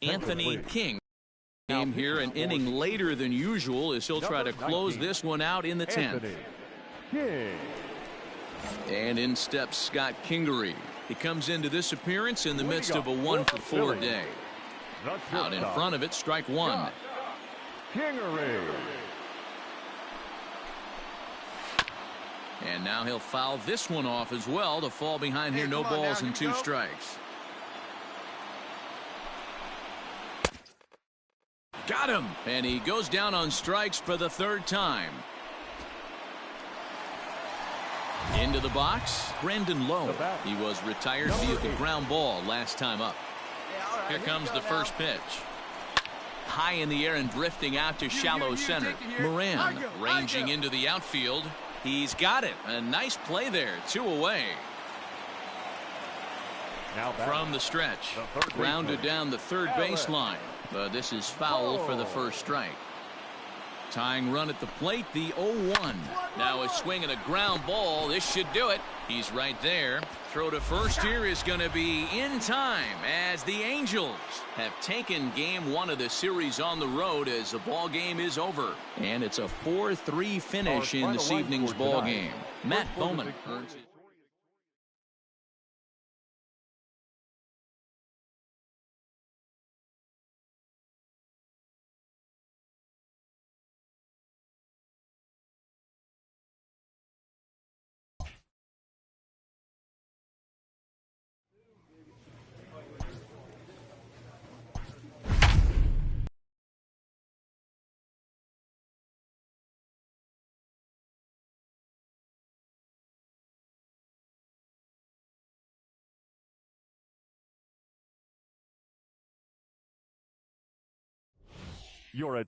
Anthony King came here an inning later than usual as he'll try to close this one out in the 10th. And in steps Scott Kingery. He comes into this appearance in the midst of a 1-for-4 day. Out in front of it, strike one. And now he'll foul this one off as well to fall behind here. No balls and 2 strikes. Got him. And he goes down on strikes for the 3rd time. Into the box, Brandon Lowe. He was retired via the ground ball last time up. Here comes the first pitch. High in the air and drifting out to shallow center. Moran ranging into the outfield. He's got it. A nice play there. 2 away. From the stretch. Grounded down the 3rd baseline. But this is foul for the first strike. Tying run at the plate, the 0-1. Now a swing and a ground ball. This should do it. He's right there. Throw to first here is going to be in time as the Angels have taken game 1 of the series on the road as the ball game is over. And it's a 4-3 finish in this evening's ball game. Matt Bowman earns it.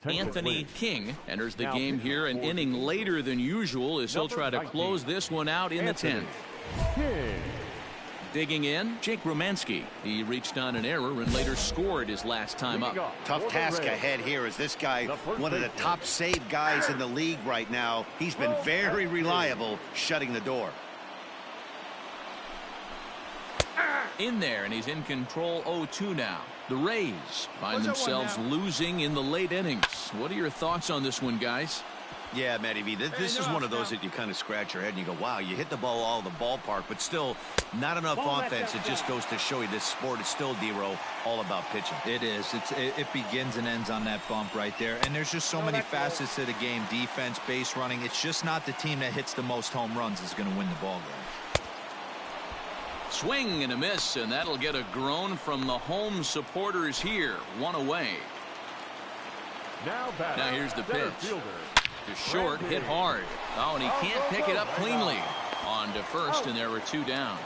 Anthony King enters the game here an inning later than usual as he'll try to close this one out in the 10th. Digging in, Jake Romanski. He reached on an error and later scored his last time up. Tough task ahead here as this guy, one of the top save guys in the league right now. He's been very reliable shutting the door. In there, and he's in control 0-2 now. The Rays find themselves losing in the late innings. What are your thoughts on this one, guys? Yeah, Matty V, this is one of those that you kind of scratch your head and you go, wow, you hit the ball all the ballpark, but still not enough offense. It just goes to show you this sport is still, D-Row, all about pitching. It is. It begins and ends on that bump right there. And there's just so many facets to the game. Defense, base running. It's just not the team that hits the most home runs is going to win the ball game. Swing and a miss, and that'll get a groan from the home supporters here. 1 away. Now here's the pitch. To short, hit hard. Oh, and he can't pick it up cleanly. On to first, and there were 2 down.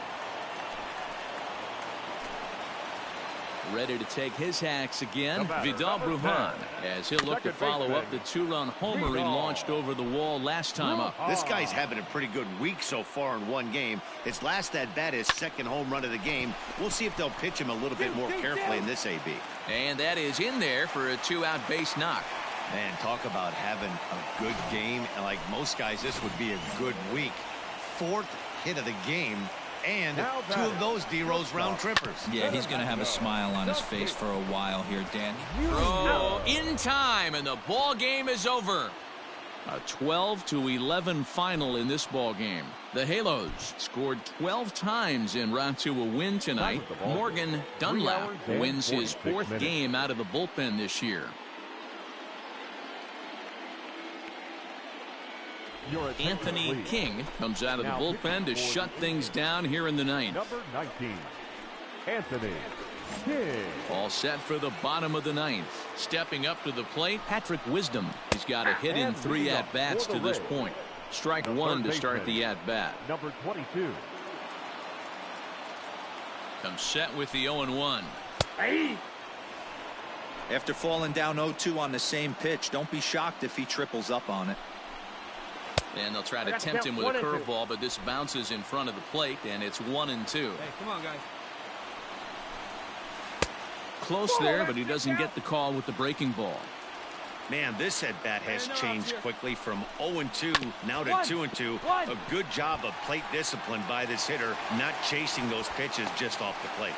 Ready to take his hacks again, Vidal Brujan, as he'll look to follow up the 2-run homer he launched over the wall last time up. This guy's having a pretty good week so far in one game. His last at-bat is 2nd home run of the game. We'll see if they'll pitch him a little bit more carefully in this AB. And that is in there for a 2-out base knock. Man, talk about having a good game. And like most guys, this would be a good week. 4th hit of the game. And 2 of those D-Rose round trippers. Yeah, he's going to have a smile on his face for a while here, Dan. Throw in time, and the ball game is over. A 12-11 final in this ball game. The Halos scored 12 times en route to a win tonight. Morgan Dunlap wins his 4th game out of the bullpen this year. Anthony King comes out of the bullpen to shut things down here in the 9th. Number 19, Anthony King. All set for the bottom of the 9th. Stepping up to the plate, Patrick Wisdom. He's got a hit in 3 at-bats to this point. Strike 1 to start the at-bat. Number 22. Comes set with the 0-1. After falling down 0-2 on the same pitch, don't be shocked if he triples up on it. And they'll try to tempt him with a curveball, but this bounces in front of the plate, and it's 1-2. Hey, come on, guys. Close there, but he doesn't get the call with the breaking ball. Man, this at-bat has changed quickly from 0-2 now to 2-2. A good job of plate discipline by this hitter, not chasing those pitches just off the plate.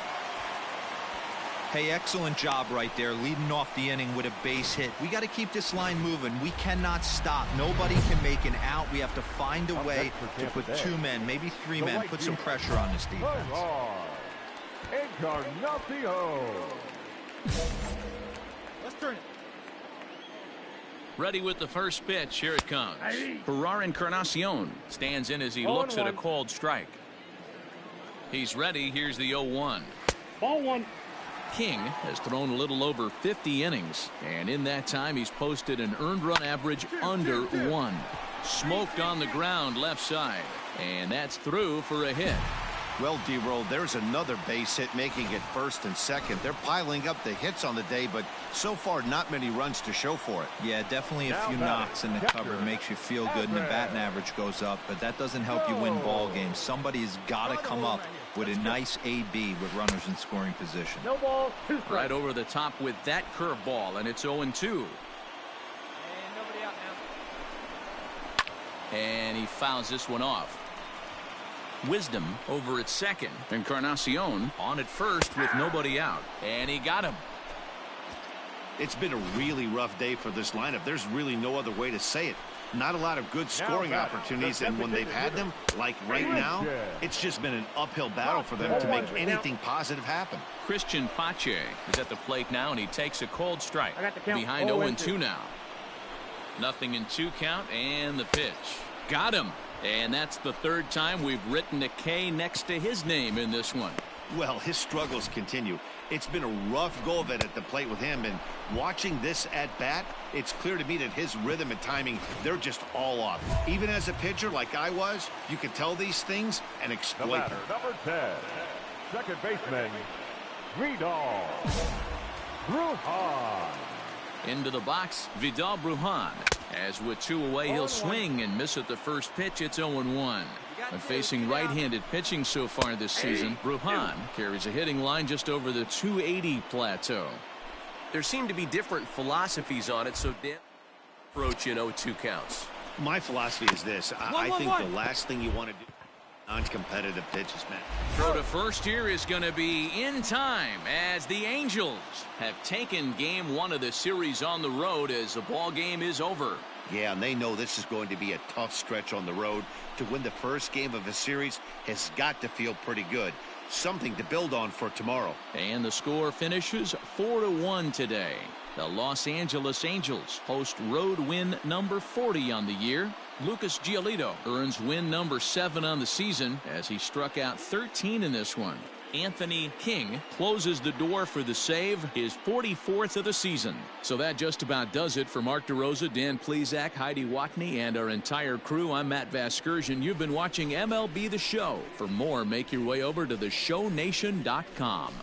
Hey, excellent job right there, leading off the inning with a base hit. We got to keep this line moving. We cannot stop. Nobody can make an out. We have to find a way to put 2 men, maybe 3 men, put some pressure on this defense. Encarnacion. Let's turn it. Ready with the first pitch. Here it comes. Gerard Encarnacion stands in as he looks at a called strike. He's ready. Here's the 0-1. Ball 1. King has thrown a little over 50 innings, and in that time he's posted an earned run average under 1. Smoked on the ground left side, and that's through for a hit. Well, D-Roll, there's another base hit making it first and second. They're piling up the hits on the day, but so far not many runs to show for it. Yeah, definitely a few knocks in the cover makes you feel good, and the batting average goes up, but that doesn't help you win ball games. Somebody's got to come up with a nice AB with runners in scoring position. No ball. 2 strikes. Right over the top with that curveball, and it's 0-2. And nobody out now. And he fouls this one off. Wisdom over at second. Encarnacion on at first with nobody out. And he got him. It's been a really rough day for this lineup. There's really no other way to say it. Not a lot of good scoring opportunities, and when they've had them, like right now, it's just been an uphill battle for them to make anything positive happen. Christian Pache is at the plate now, and he takes a cold strike. I got the count. Behind 0-2 now. Nothing in 2 count, and the pitch. Got him. And that's the 3rd time we've written a K next to his name in this one. Well, his struggles continue. It's been a rough go of it at the plate with him, and watching this at bat, it's clear to me that his rhythm and timing, they're just all off. Even as a pitcher like I was, you can tell these things and The exploit batter, them. number 10, second baseman, Vidal Brujan. Into the box, Vidal Brujan. As with 2 away, he'll swing and miss at the first pitch. It's 0-1. And facing right-handed pitching so far this season, Brujan carries a hitting line just over the 280 plateau. There seem to be different philosophies on it, so Dan approach in 0-2 counts. My philosophy is this. I think the last thing you want to do non-competitive pitches, man. Throw to first here is going to be in time as the Angels have taken game 1 of the series on the road as the ball game is over. Yeah, and they know this is going to be a tough stretch on the road. To win the first game of a series has got to feel pretty good. Something to build on for tomorrow. And the score finishes 4-1 today. The Los Angeles Angels host road win number 40 on the year. Lucas Giolito earns win number 7 on the season as he struck out 13 in this one. Anthony King closes the door for the save, his 44th of the season. So that just about does it for Mark DeRosa, Dan Plesac, Heidi Watney, and our entire crew. I'm Matt Vasgersian. You've been watching MLB The Show. For more, make your way over to theshownation.com.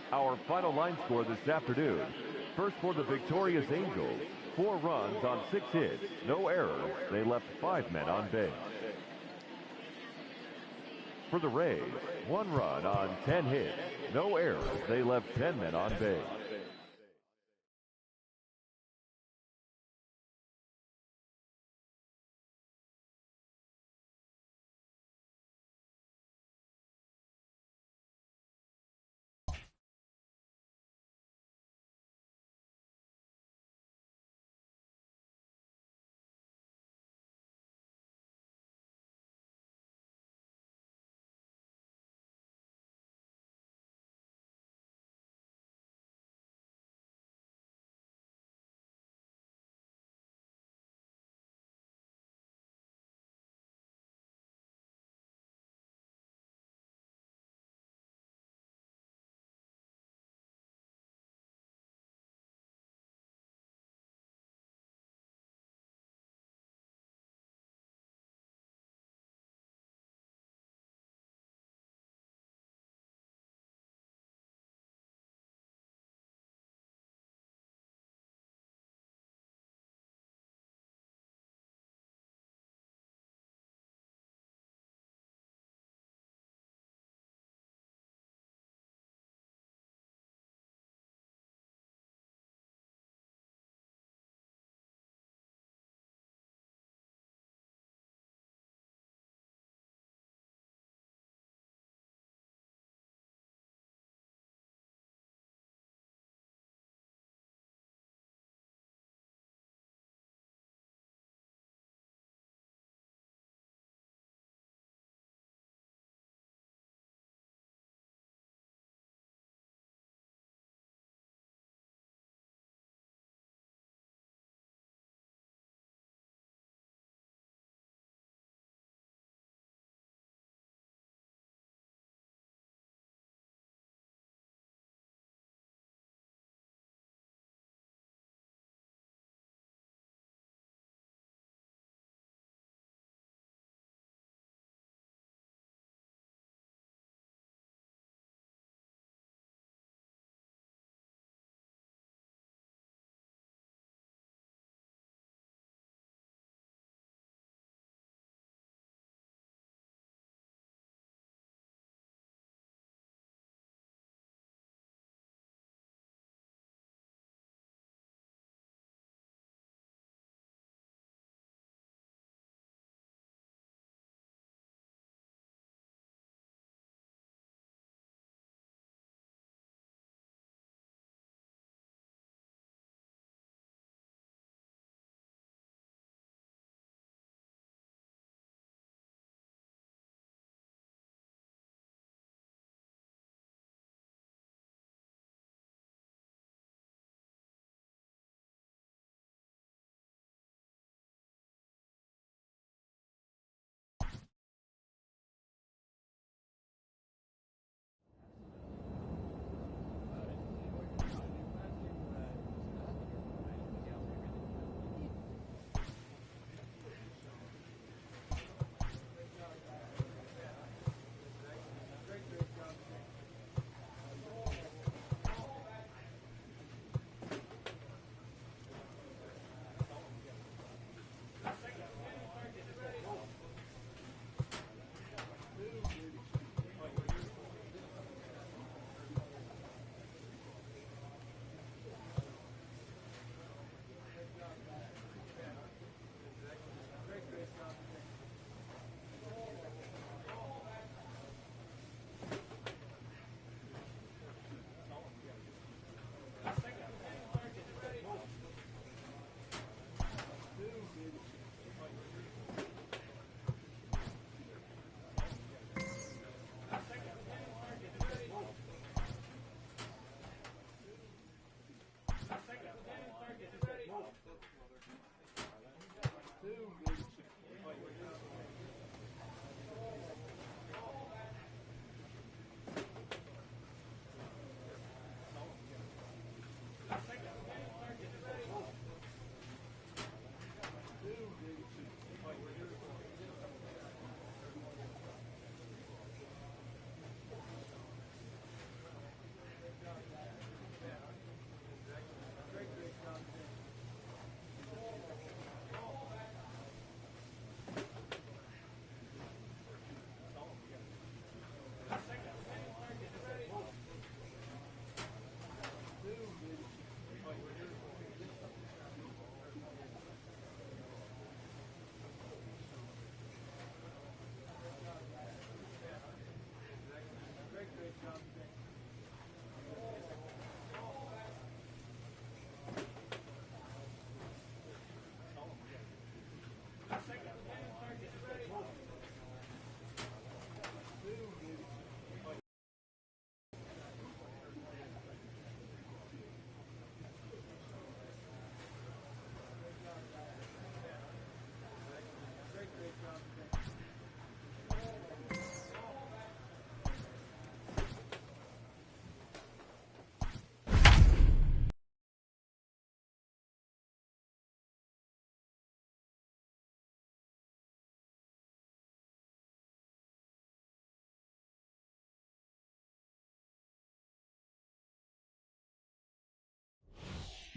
Our final line score this afternoon. First for the victorious Angels, 4 runs on 6 hits, no errors. They left 5 men on base. For the Rays, 1 run on 10 hits, no errors. They left 10 men on base.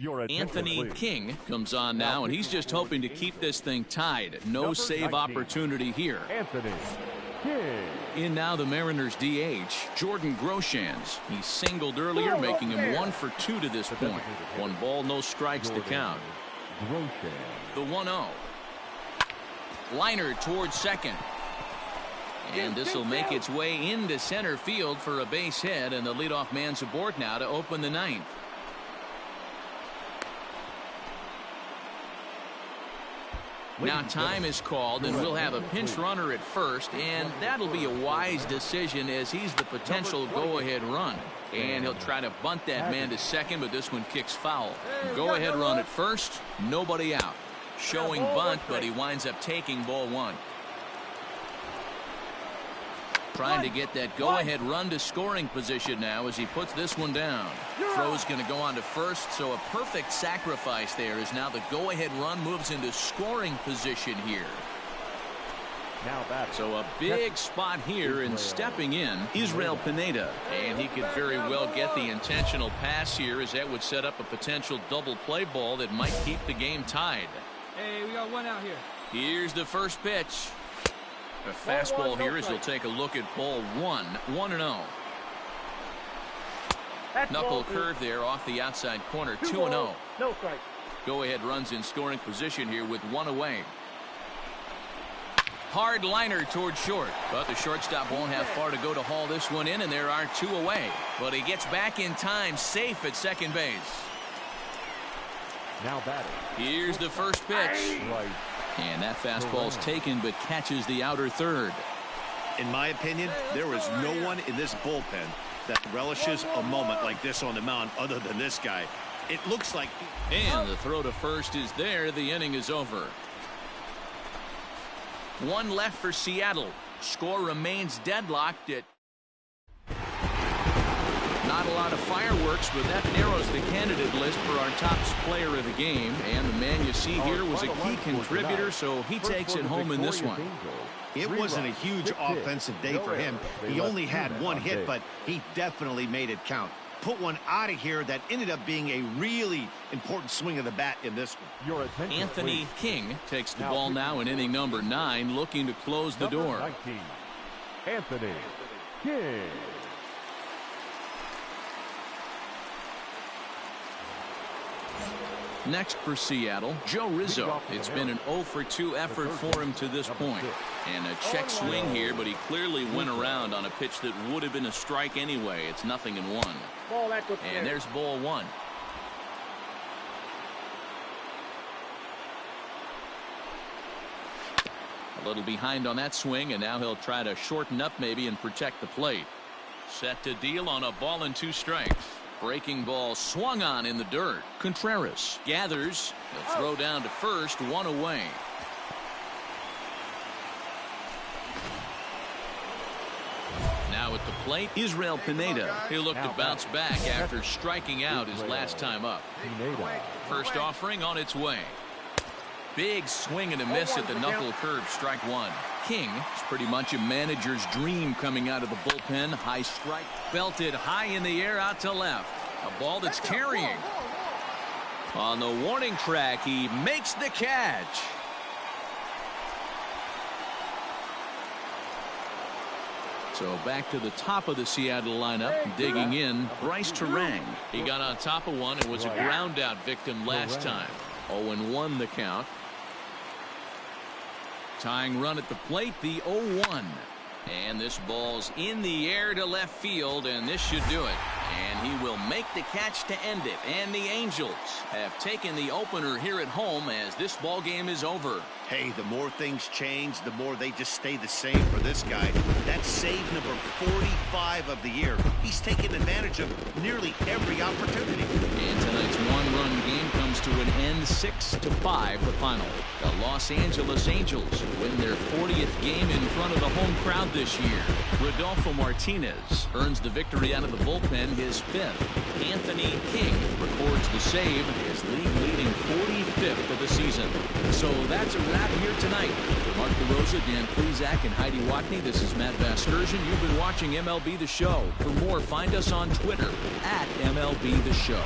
Anthony King comes on now, and he's just hoping to keep this thing tied. No save opportunity here. Anthony King. In now the Mariners DH, Jordan Groshans. He singled earlier, making him 1 for 2 to this point. 1 ball, no strikes to count. The 1-0. Liner towards second. And this will make its way into center field for a base hit, and the leadoff man's aboard now to open the 9th. Now time is called, and we'll have a pinch runner at first, and that'll be a wise decision as he's the potential go-ahead run. And he'll try to bunt that man to second, but this one kicks foul. Go-ahead run at first, nobody out. Showing bunt, but he winds up taking ball 1. Trying to get that go-ahead run to scoring position now as he puts this one down. Throw's going to go on to first, so a perfect sacrifice there as now the go-ahead run moves into scoring position here. So a big spot here, and stepping in, Israel Pineda. And he could very well get the intentional pass here, as that would set up a potential double play ball that might keep the game tied. Hey, we got 1 out here. Here's the first pitch. A fastball here as he'll take a look at ball 1. 1-0. Knuckle curve there off the outside corner. 2-0. No strike. Go ahead runs in scoring position here with 1 away. Hard liner towards short, but the shortstop won't have far to go to haul this one in, and there are 2 away. But he gets back in time, safe at second base. Now batting. Here's the first pitch. And that fastball's taken, but catches the outer third. In my opinion, there is no one in this bullpen that relishes a moment like this on the mound other than this guy. It looks like... And the throw to first is there. The inning is over. 1 left for Seattle. Score remains deadlocked at... Not a lot of fireworks, but that narrows the candidate list for our top player of the game. And the man you see here was a key contributor, so he takes it home in this one. It wasn't a huge offensive day for him. He only had 1 hit, but he definitely made it count. Put one out of here that ended up being a really important swing of the bat in this one. Anthony King takes the ball now in inning number 9, looking to close the door. 19, Anthony King. Next for Seattle, Joe Rizzo. It's been an 0 for 2 effort for him to this point. And a check swing here, but he clearly went around on a pitch that would have been a strike anyway. It's 0-1. And there's ball 1. A little behind on that swing, and now he'll try to shorten up maybe and protect the plate. Set to deal on a ball and 2 strikes. Breaking ball swung on in the dirt. Contreras gathers. He'll throw down to first, 1 away. Now at the plate, Israel Pineda. He'll look to bounce back after striking out his last time up. First offering on its way. Big swing and a miss at the knuckle curve, strike 1. King is pretty much a manager's dream coming out of the bullpen. High strike, belted high in the air out to left. A ball that's carrying. On the warning track, he makes the catch. So back to the top of the Seattle lineup, digging in, Bryce Turang. He got on top of one and was a ground out victim last time. 0-1 the count. Tying run at the plate, the 0-1. And this ball's in the air to left field, and this should do it. And he will make the catch to end it. And the Angels have taken the opener here at home as this ball game is over. Hey, the more things change, the more they just stay the same for this guy. That's save number 45 of the year. He's taken advantage of nearly every opportunity. And tonight's one-run game comes to an end, 6-5 the final. The Los Angeles Angels win their 40th game in front of the home crowd this year. Rodolfo Martinez earns the victory out of the bullpen, his 5th. Anthony King records the save, his league-leading 45th of the season. So that's a wrap here tonight. For Mark DeRosa, Dan Plesac, and Heidi Watney, this is Matt Vasgersian. You've been watching MLB The Show. For more, find us on Twitter @MLB The Show.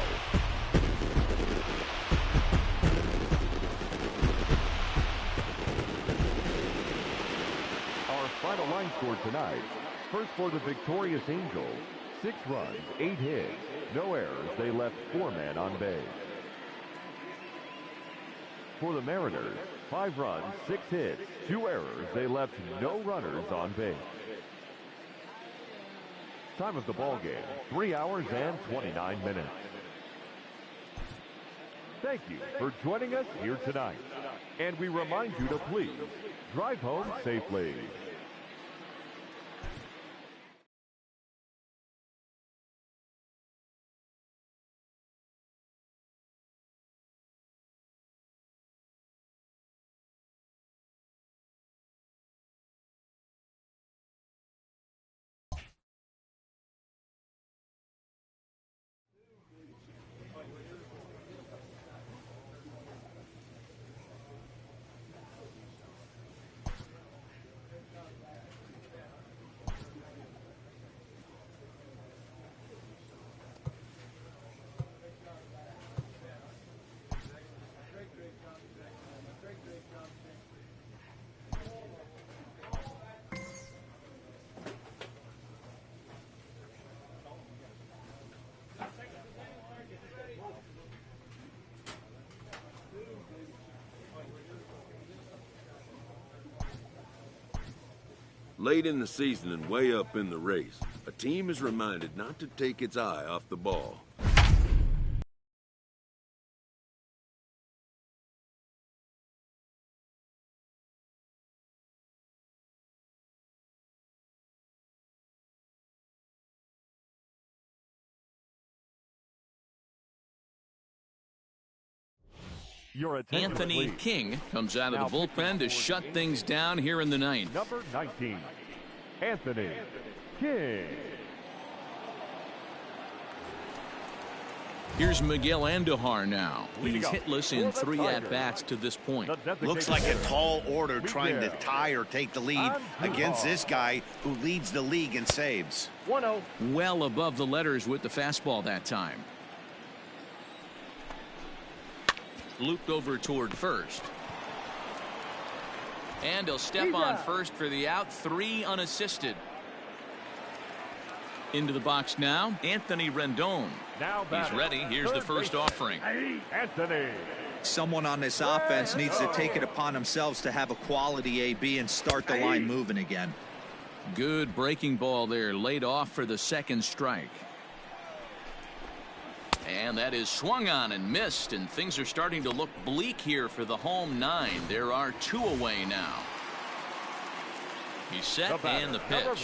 final line score tonight. First for the victorious Angels, 6 runs, 8 hits, no errors. They left 4 men on base. For the Mariners, 5 runs, 6 hits, 2 errors. They left no runners on base. Time of the ball game, 3 hours and 29 minutes. Thank you for joining us here tonight. And we remind you to please drive home safely. Late in the season and way up in the race, a team is reminded not to take its eye off the ball. Anthony King comes out of the bullpen to shut things down here in the ninth. Number 19, Anthony King. Here's Miguel Andujar now. He's hitless in 3 at-bats to this point. Looks like a tall order trying to tie or take the lead against this guy who leads the league in saves. 1-0. Well above the letters with the fastball that time. Looped over toward first. And he'll step on first for the out. 3 unassisted. Into the box now, Anthony Rendon. He's ready. Here's the first offering. Anthony. Someone on this offense needs to take it upon themselves to have a quality AB and start the line moving again. Good breaking ball there, laid off for the second strike. And that is swung on and missed, and things are starting to look bleak here for the home 9. There are 2 away now. He's set, and the pitch.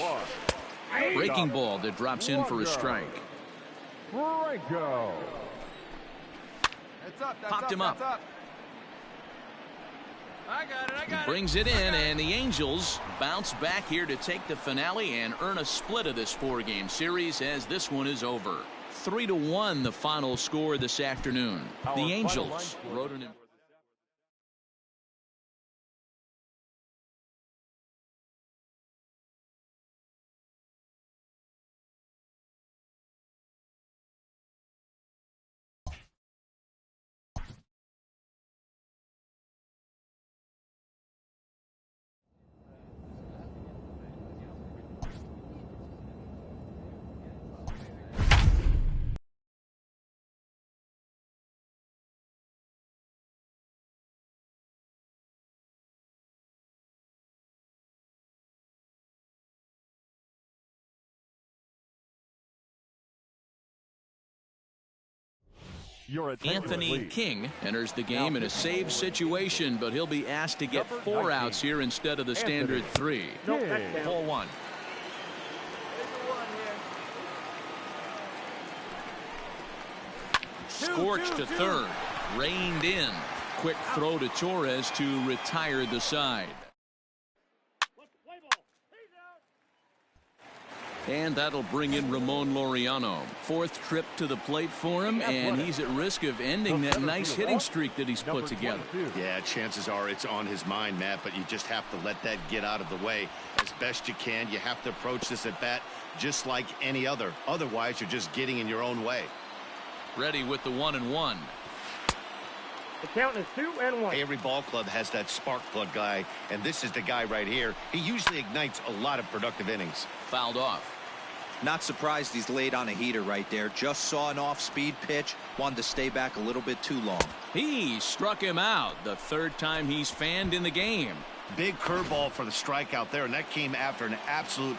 Breaking ball that drops in for a strike. Franco. Popped him up. I got it. Brings it in, and the Angels bounce back here to take the finale and earn a split of this 4-game series as this one is over. 3-1 the final score this afternoon. The Angels wrote an Anthony King enters the game in a save situation, but he'll be asked to get 4 outs here instead of the standard 3. 4-1. Scorched to third. Reined in. Quick throw to Torres to retire the side. And that'll bring in Ramon Laureano. 4th trip to the plate for him, and he's at risk of ending that nice hitting streak that he's put together. Yeah, chances are it's on his mind, Matt, but you just have to let that get out of the way as best you can. You have to approach this at bat just like any other. Otherwise, you're just getting in your own way. Ready with the 1-1. The count is 2-1. Every ball club has that spark plug guy, and this is the guy right here. He usually ignites a lot of productive innings. Fouled off. Not surprised he's laid on a heater right there. Just saw an off-speed pitch. Wanted to stay back a little bit too long. He struck him out the third time he's fanned in the game. Big curveball for the strikeout there, and that came after an absolute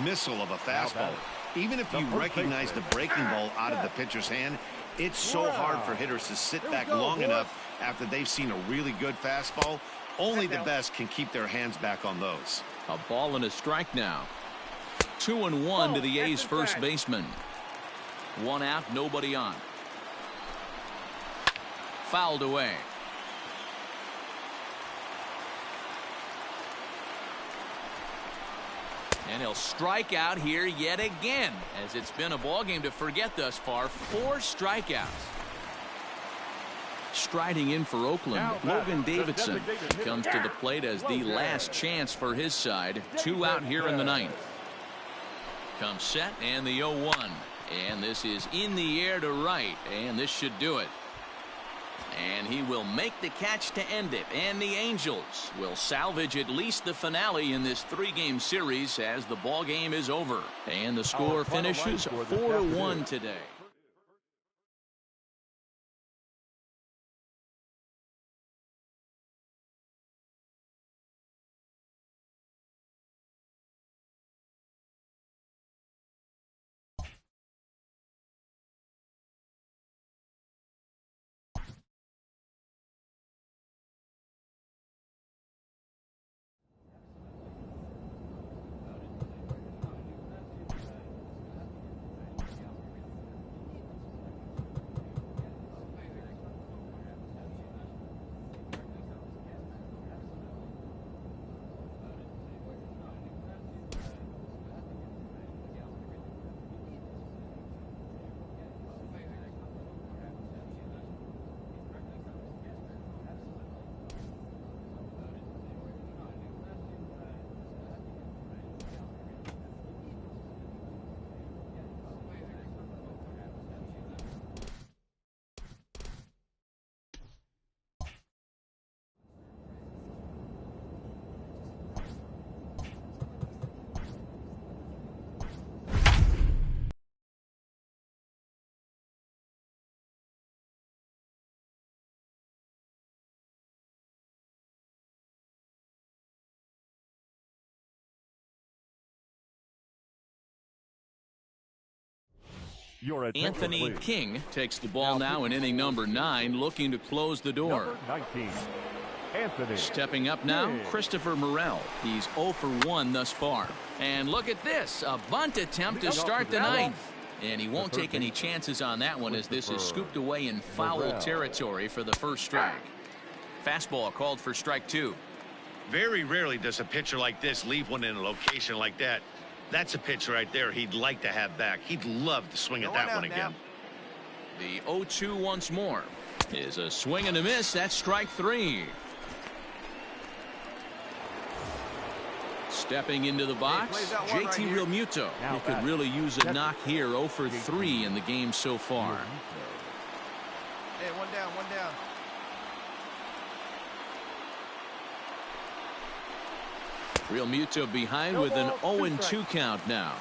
missile of a fastball. Even if you recognize the breaking ball out of the pitcher's hand, it's so hard for hitters to sit back long enough after they've seen a really good fastball. Only the best can keep their hands back on those. A ball and a strike now. 2-1 to the A's first baseman. One out, nobody on. Fouled away. And he'll strike out here yet again, as it's been a ball game to forget thus far. 4 strikeouts. Striding in for Oakland, Logan Davidson comes to the plate as the last chance for his side. 2 out here in the 9th. Comes set and the 0-1. And this is in the air to right, and this should do it. And he will make the catch to end it, and the Angels will salvage at least the finale in this 3-game series as the ball game is over. And the score finishes 4-1 today. Anthony King takes the ball now in inning number 9, looking to close the door. 19, Anthony. Stepping up now, Christopher Morel. He's 0 for 1 thus far. And look at this, a bunt attempt to start the 9th. And he won't take any chances on that one, as this is scooped away in foul territory for the first strike. Fastball called for strike 2. Very rarely does a pitcher like this leave one in a location like that. That's a pitch right there he'd like to have back. He'd love to swing at that one again. The 0-2 once more is a swing and a miss. That's strike 3. Stepping into the box, JT Realmuto. He could really use a knock here. 0 for 3 in the game so far. Hey, one down, one down. Realmuto behind with an 0-2 count now.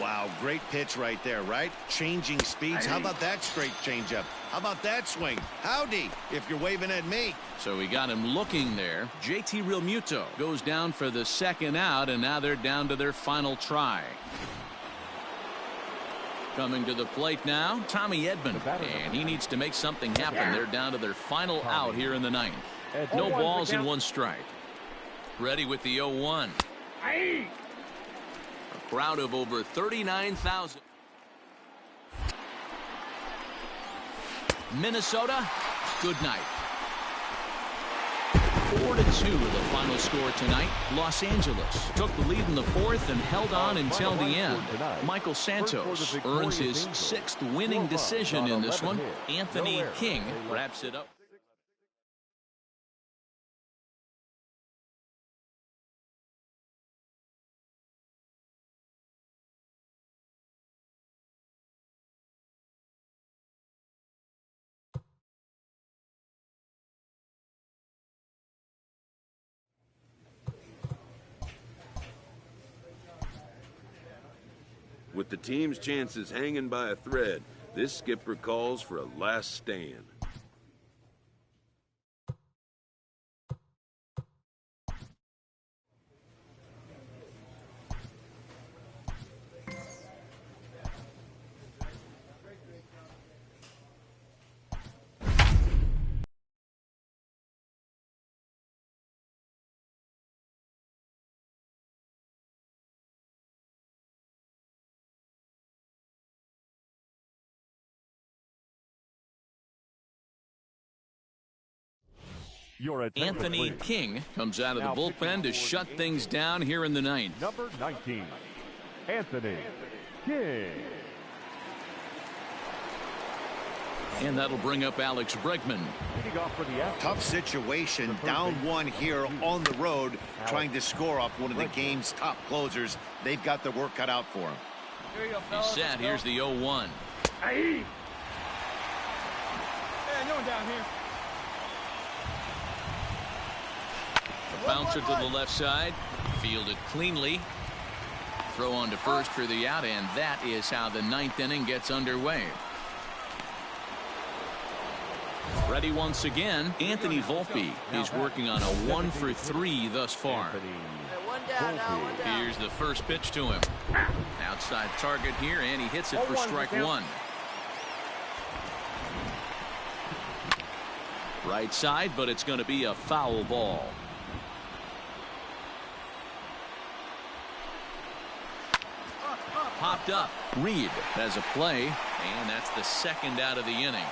Wow, great pitch right there, right? Changing speeds. How about that straight changeup? How about that swing? Howdy, if you're waving at me. So we got him looking there. JT Realmuto goes down for the 2nd out, and now they're down to their final try. Coming to the plate now, Tommy Edman, and he needs to make something happen. They're down to their final out here in the 9th. No balls and 1 strike. Ready with the 0-1. A crowd of over 39,000. Minnesota, good night. 4-2 the final score tonight. Los Angeles took the lead in the 4th and held on until the end. Michael Santos earns his 6th winning decision in this one. Anthony King wraps it up. With the team's chances hanging by a thread, this skipper calls for a last stand. Anthony King comes out of the bullpen to shut things down here in the ninth. Number 19, Anthony King. And that'll bring up Alex Bregman. Tough situation, down one here on the road, trying to score off one of the game's top closers. They've got their work cut out for him. Here you go, He's fellas. set. Here's the 0-1. Hey, no one down here. The bouncer to the left side. Fielded cleanly. Throw on to first for the out, and that is how the ninth inning gets underway. Ready once again, Anthony Volpe. He's working on a 1-for-3 thus far. One down now, one down. Here's the first pitch to him. Outside target here, and he hits it for strike one. Right side, but it's going to be a foul ball. Popped up. Reed has a play, and that's the second out of the inning.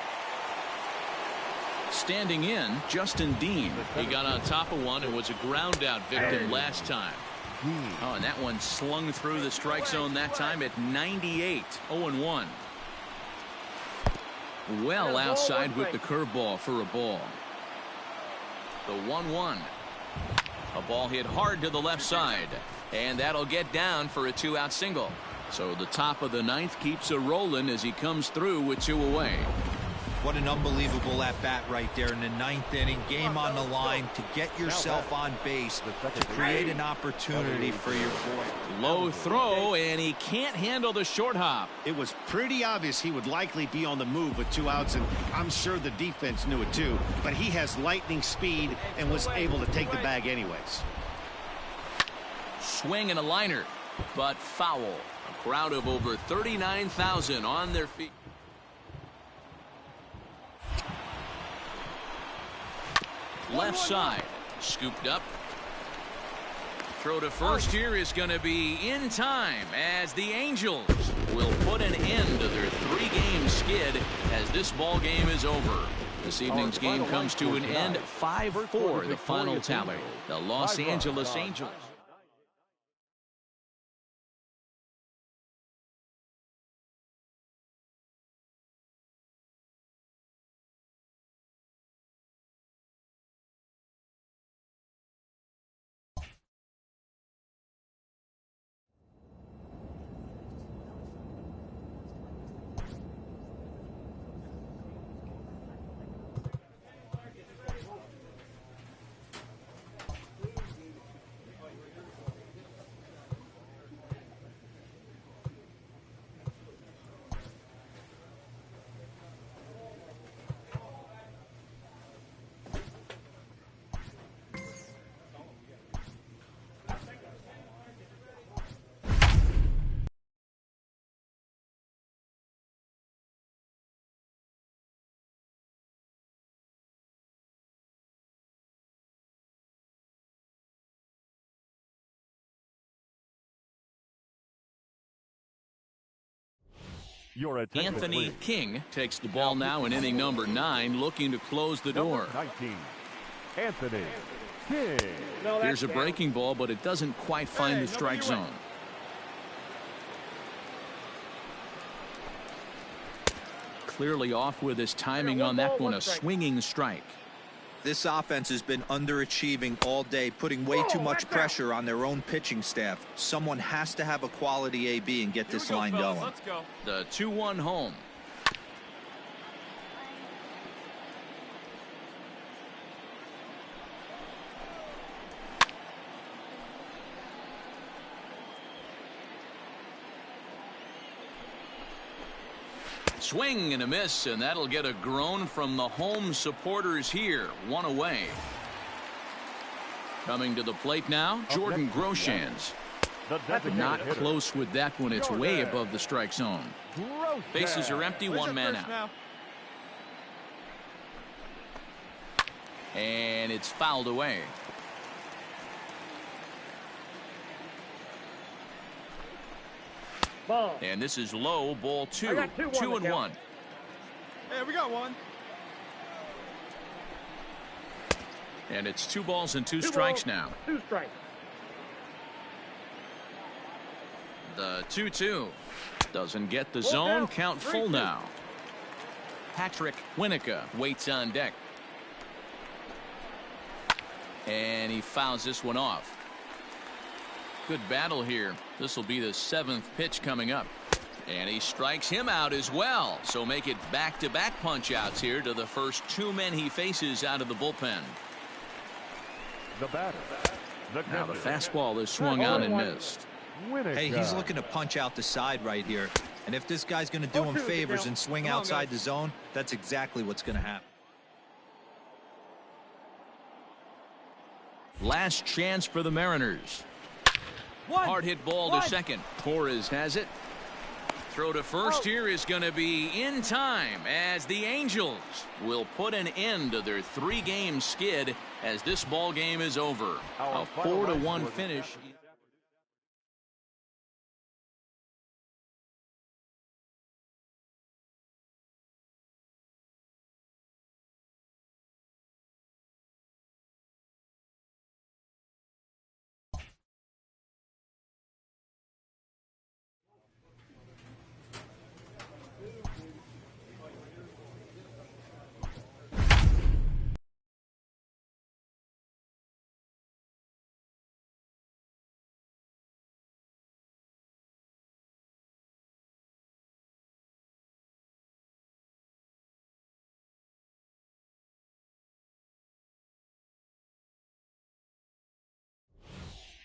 Standing in, Justin Dean. He got on top of one and was a ground out victim last time. Oh, and that one slung through the strike zone that time at 98. 0-1. Well outside with the curveball for a ball. The 1-1. A ball hit hard to the left side, and that'll get down for a 2-out single. So the top of the ninth keeps a rolling as he comes through with 2 away. What an unbelievable at-bat right there in the ninth inning. Game on the line to get yourself on base, to create an opportunity for your boy. Low throw, and he can't handle the short hop. It was pretty obvious he would likely be on the move with 2 outs, and I'm sure the defense knew it too. But he has lightning speed and was able to take the bag anyways. Swing and a liner, but foul. A crowd of over 39,000 on their feet. Left side, scooped up. Throw to first here is going to be in time as the Angels will put an end to their 3-game skid as this ball game is over. This evening's game comes to an end 5-4, the final tally. The Los Angeles Angels. Anthony King takes the ball now in inning number 9, looking to close the door. 19, Anthony King. Here's a breaking ball, but it doesn't quite find the strike zone. Clearly off with his timing on that one, a swinging strike. This offense has been underachieving all day, putting way too much pressure on their own pitching staff. Someone has to have a quality AB and get this line going. Let's go. The 2-1 home. Swing and a miss, and that'll get a groan from the home supporters here. One away. Coming to the plate now, Jordan Groshans. Not close with that one. It's way above the strike zone. Bases are empty, one man out. And it's fouled away. And this is low, ball 2. 2-1. Hey, we got one. And it's 2 balls and 2 strikes now. 2 strikes. The 2-2 doesn't get the zone. Count full now. Patrick Winnica waits on deck. And he fouls this one off. Good battle here. This will be the 7th pitch coming up. And he strikes him out as well. So make it back-to-back punch-outs here to the first 2 men he faces out of the bullpen. The batter. Now the fastball is swung on and missed. Hey, he's looking to punch out the side right here. And if this guy's going to do him favors and swing outside the zone, that's exactly what's going to happen. Last chance for the Mariners. Hard hit ball to second. Torres has it. Throw to first here is going to be in time as the Angels will put an end to their 3-game skid as this ball game is over. A 4-1 finish.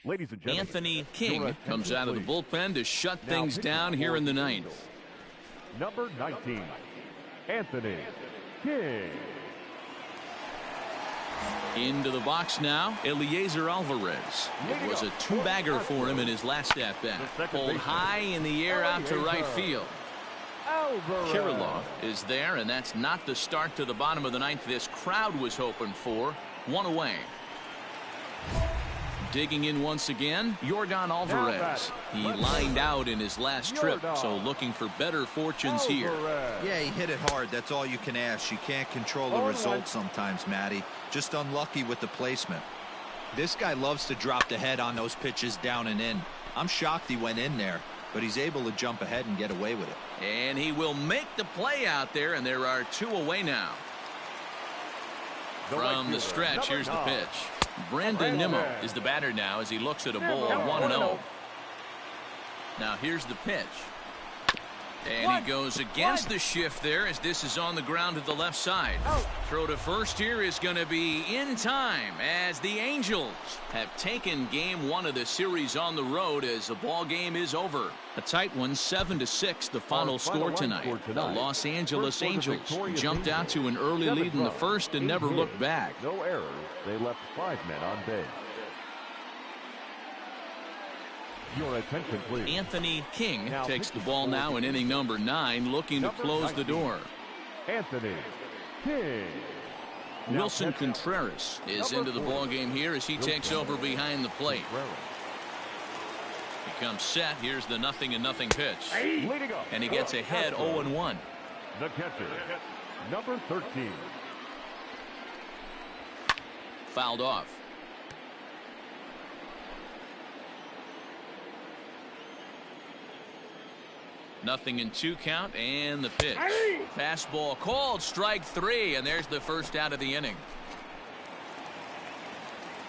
Ladies and gentlemen, Anthony King comes out of the bullpen to shut things down here in the 9th. Number 19, Anthony King. Into the box now, Eliezer Alvarez. It was a 2-bagger for him in his last at-bat. Pulled high in the air out to right field. Kirilloff is there, and that's not the start to the bottom of the 9th this crowd was hoping for. 1 away. Digging in once again, Yordan Alvarez. He lined out in his last trip, so looking for better fortunes here. Yeah, he hit it hard. That's all you can ask. You can't control the result sometimes, Matty. Just unlucky with the placement. This guy loves to drop the head on those pitches down and in. I'm shocked he went in there, but he's able to jump ahead and get away with it. And he will make the play out there, and there are 2 away now. From the stretch, here's the pitch. Brandon Nimmo is the batter now as he looks at a ball 1-0. Now here's the pitch. And he goes against the shift there as this is on the ground to the left side. Throw to first here is going to be in time as the Angels have taken game 1 of the series on the road as the ball game is over. A tight one, 7-6, the final score tonight. The Los Angeles Angels jumped out to an early lead in the first and never looked back. No errors. They left 5 men on base. Your attention, please. Anthony King takes the ball now in inning number 9, looking to close the door. Anthony King. Wilson Contreras is into the ball game here as he takes over behind the plate. He comes set. Here's the 0-0 pitch. And he gets ahead 0-1. The catcher, number 13. Fouled off. Nothing in 2 count, and the pitch. Fastball called, strike 3, and there's the first out of the inning.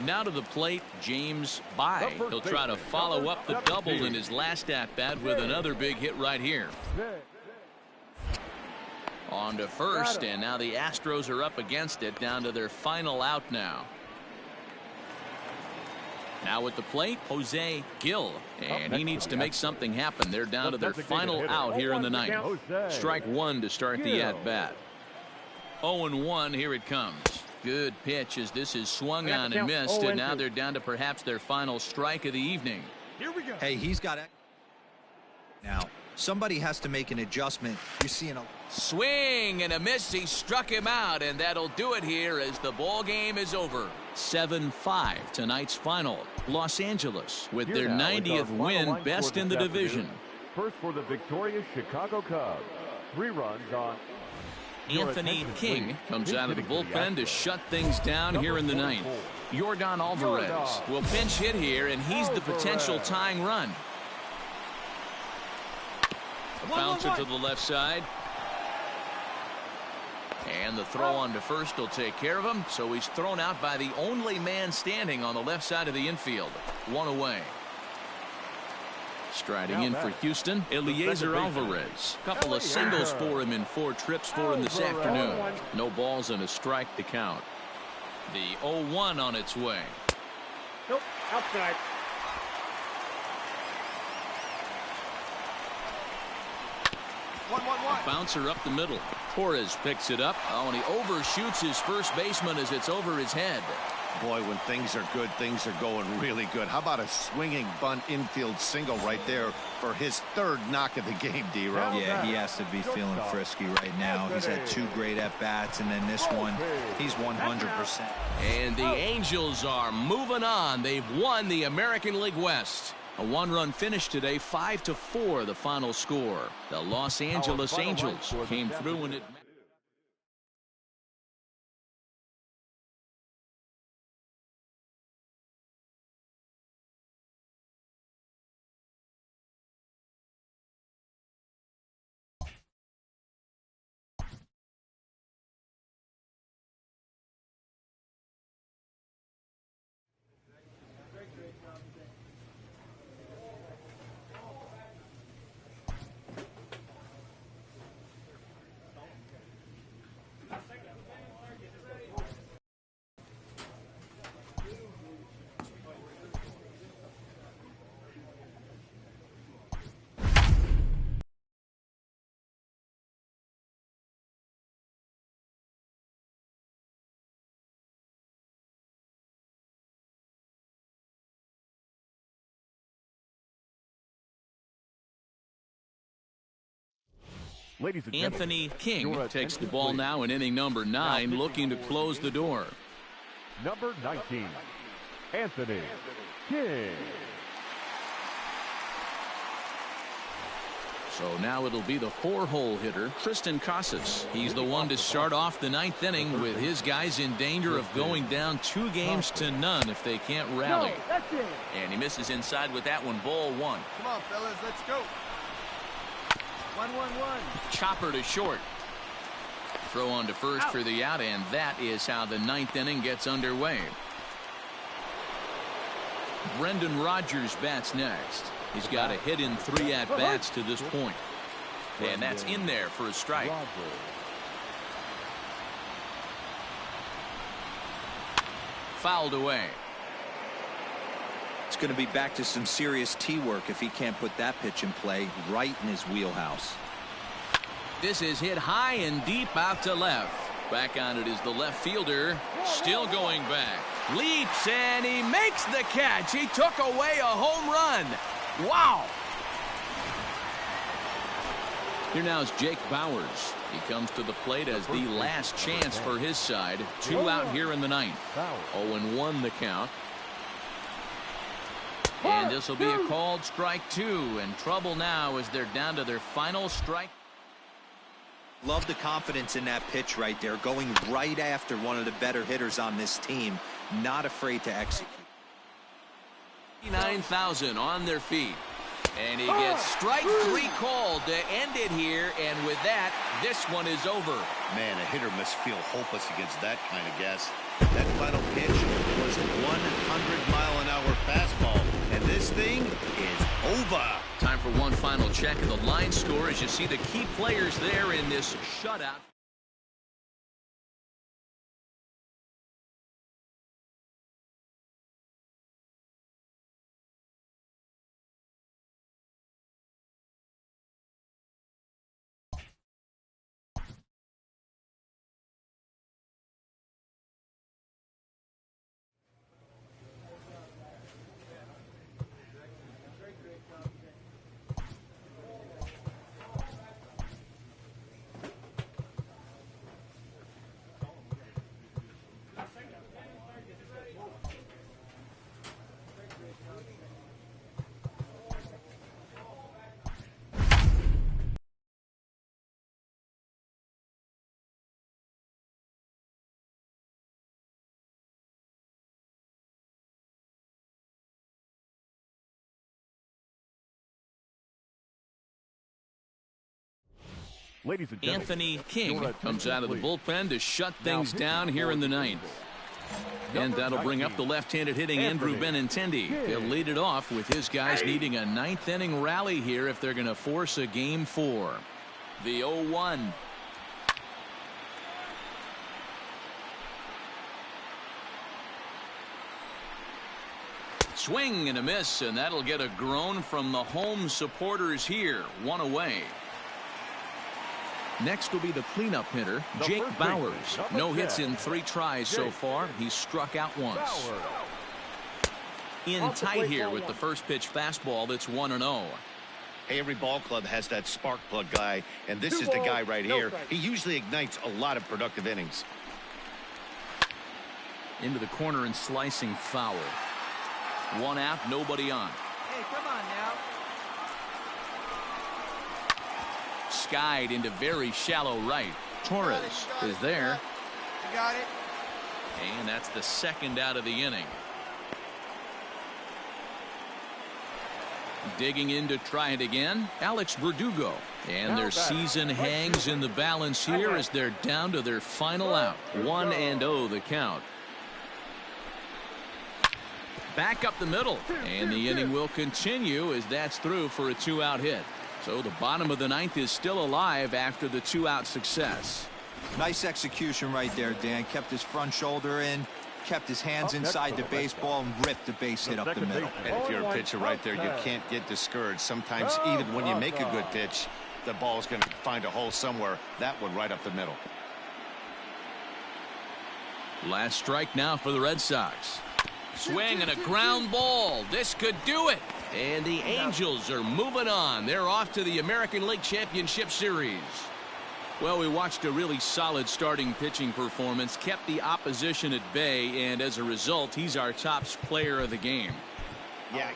Now to the plate, James Bai. He'll try to follow up the double in his last at-bat with another big hit right here. On to first, and now the Astros are up against it, down to their final out now. Now at the plate, Jose Gil. And he needs to make something happen. They're down to their final out here in the ninth. Strike one to start the at-bat. 0-1, here it comes. Good pitch as this is swung on and missed. And now they're down to perhaps their final strike of the evening. Here we go. Hey, he's got it. Now, somebody has to make an adjustment. You're seeing a swing and a miss. He struck him out, and that'll do it here as the ball game is over. 7-5 tonight's final. Los Angeles with their 90th win, best in the division. First for the victorious Chicago Cubs. 3 runs on. Anthony King comes out of the bullpen to shut things down here in the ninth. Yordan Alvarez will pinch hit here, and he's the potential tying run. A bouncer to the left side. And the throw on to first will take care of him. So he's thrown out by the only man standing on the left side of the infield. 1 away. Striding in for Houston, Eliezer Alvarez. Couple of singles for him in 4 trips for him this afternoon. No balls and a strike to count. The 0-1 on its way. Nope, outside. A bouncer up the middle. Torres picks it up. Oh, and he overshoots his first baseman as it's over his head. Boy, when things are good, things are going really good. How about a swinging bunt infield single right there for his 3rd knock of the game, D-Row? Yeah, he has to be feeling frisky right now. He's had 2 great at-bats, and then this one, he's 100%. And the Angels are moving on. They've won the American League West. A 1-run finish today, 5-4 the final score. The Los Angeles Angels came through and it. Ladies and Anthony King your takes the attention, ball please. now in inning number 9, looking to close the door. Number 19, Anthony King. So now it'll be the 4-hole hitter, Tristan Casas. He's the one to start off the 9th inning with his guys in danger of going down 2 games to none if they can't rally. And he misses inside with that one, ball 1. Come on, fellas, let's go. 1-1-1. Chopper to short. Throw on to first for the out, and that is how the 9th inning gets underway. Brendan Rodgers bats next. He's got a hit in 3 at-bats to this point. And that's in there for a strike. Fouled away. It's going to be back to some serious tee work if he can't put that pitch in play right in his wheelhouse. This is hit high and deep out to left. Back on it is the left fielder, still going back. Leaps and he makes the catch. He took away a home run. Wow. Here now is Jake Bauers. He comes to the plate as the last chance for his side. 2 out here in the 9th. 0-1 the count. And this will be a called strike 2, and trouble now as they're down to their final strike. Love the confidence in that pitch right there, going right after one of the better hitters on this team, not afraid to execute. 9,000 on their feet, and he gets strike 3 called to end it here, and with that, this one is over. Man, a hitter must feel hopeless against that kind of gas. That final pitch was 100-mile-an-hour fastball, and this thing is over. Time for one final check of the line score as you see the key players there in this shutout. Ladies and gentlemen, Anthony King comes out of the bullpen to shut things down here in the ninth. And that'll bring up the left-handed hitting Andrew Benintendi. He'll lead it off with his guys needing a ninth-inning rally here if they're going to force a Game 4. The 0-1. Swing and a miss, and that'll get a groan from the home supporters here. One away. Next will be the cleanup hitter, Jake Bauers. No hits in 3 tries so far. He's struck out once. In tight here with the first pitch fastball that's 1-0. Hey, every ball club has that spark plug guy, and this is the guy right here. He usually ignites a lot of productive innings. Into the corner and slicing foul. 1 out, nobody on. Hey, come on now. Skied into very shallow right. Torres is there. You got it. And that's the second out of the inning. Digging in to try it again, Alex Verdugo. And their season hangs in the balance here as they're down to their final out. 1-0 the count. Back up the middle. And the inning will continue as that's through for a 2-out hit. So the bottom of the ninth is still alive after the 2-out success. Nice execution right there, Dan. Kept his front shoulder in, kept his hands inside the baseball, and ripped the base hit up the middle. And if you're a pitcher right there, you can't get discouraged. Sometimes even when you make a good pitch, the ball's going to find a hole somewhere. That one right up the middle. Last strike now for the Red Sox. Swing and a ground ball. This could do it. And the Angels are moving on. They're off to the American League Championship Series. Well, we watched a really solid starting pitching performance, kept the opposition at bay, and as a result, he's our top player of the game. Yeah,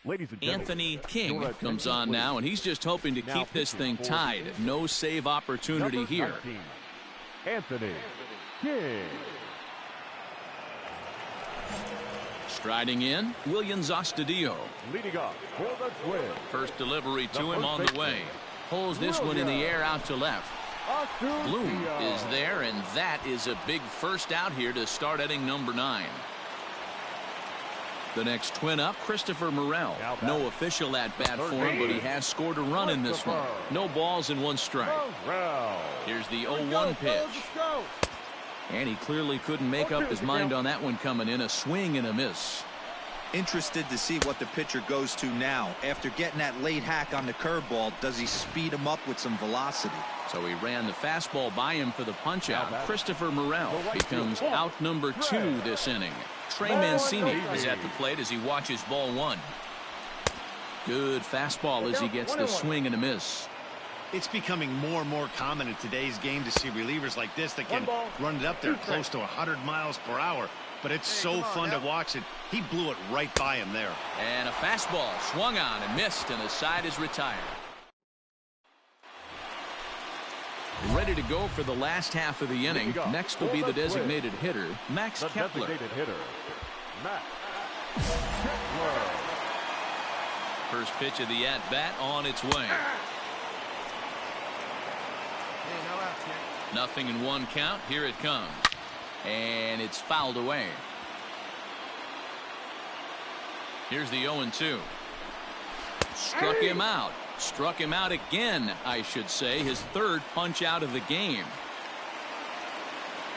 ladies and gentlemen, Anthony King comes on now, and he's just hoping to keep this thing tied. No save opportunity here. Anthony King. Striding in, Williams Astudillo. Leading up for the Twins. First delivery to him on the way. Pulls this one in the air out to left. Bloom is there, and that is a big first out here to start inning number 9. The next twin up, Christopher Morel. No official at-bat for him, but he has scored a run in this one. No balls and 1 strike. Here's the 0-1 pitch. And he clearly couldn't make up his mind on that one coming in. A swing and a miss. Interested to see what the pitcher goes to now. After getting that late hack on the curveball, does he speed him up with some velocity? So he ran the fastball by him for the punch-out. Christopher Morel becomes out number 2 this inning. Trey Mancini is at the plate as he watches ball 1. Good fastball as he gets the swing and a miss. It's becoming more and more common in today's game to see relievers like this that can run it up there close to 100 miles per hour. But it's so fun to watch it. He blew it right by him there. And a fastball swung on and missed, and the side is retired. Ready to go for the last half of the inning. Next will be the designated hitter, Max Kepler. First pitch of the at-bat on its way. Nothing in 1 count. Here it comes. And it's fouled away. Here's the 0-2. Struck him out. Struck him out again, I should say. His 3rd punch out of the game.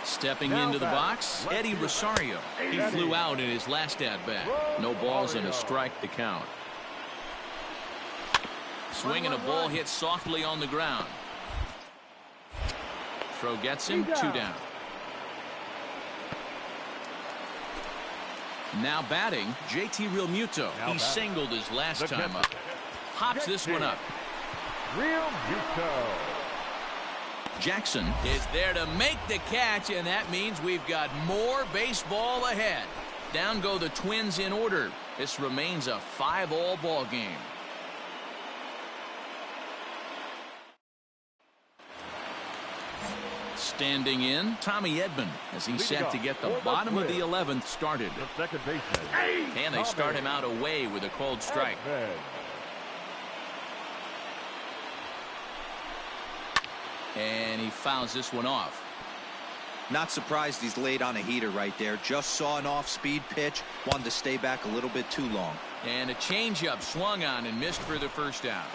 Stepping into the box, Eddie Rosario. He flew out in his last at-bat. No balls and a strike to count. Swinging a ball hit softly on the ground. Throw gets him, 2 down. Now batting, JT Realmuto. He singled his last time up. Hops this one up. Realmuto. Jackson is there to make the catch, and that means we've got more baseball ahead. Down go the Twins in order. This remains a 5-all ball game. Standing in, Tommy Edman as he's set to get the bottom of the 11th started. The second baseman. And they start him out away with a called strike. And he fouls this one off. Not surprised he's laid on a heater right there. Just saw an off-speed pitch. Wanted to stay back a little bit too long. And a changeup swung on and missed for the first out.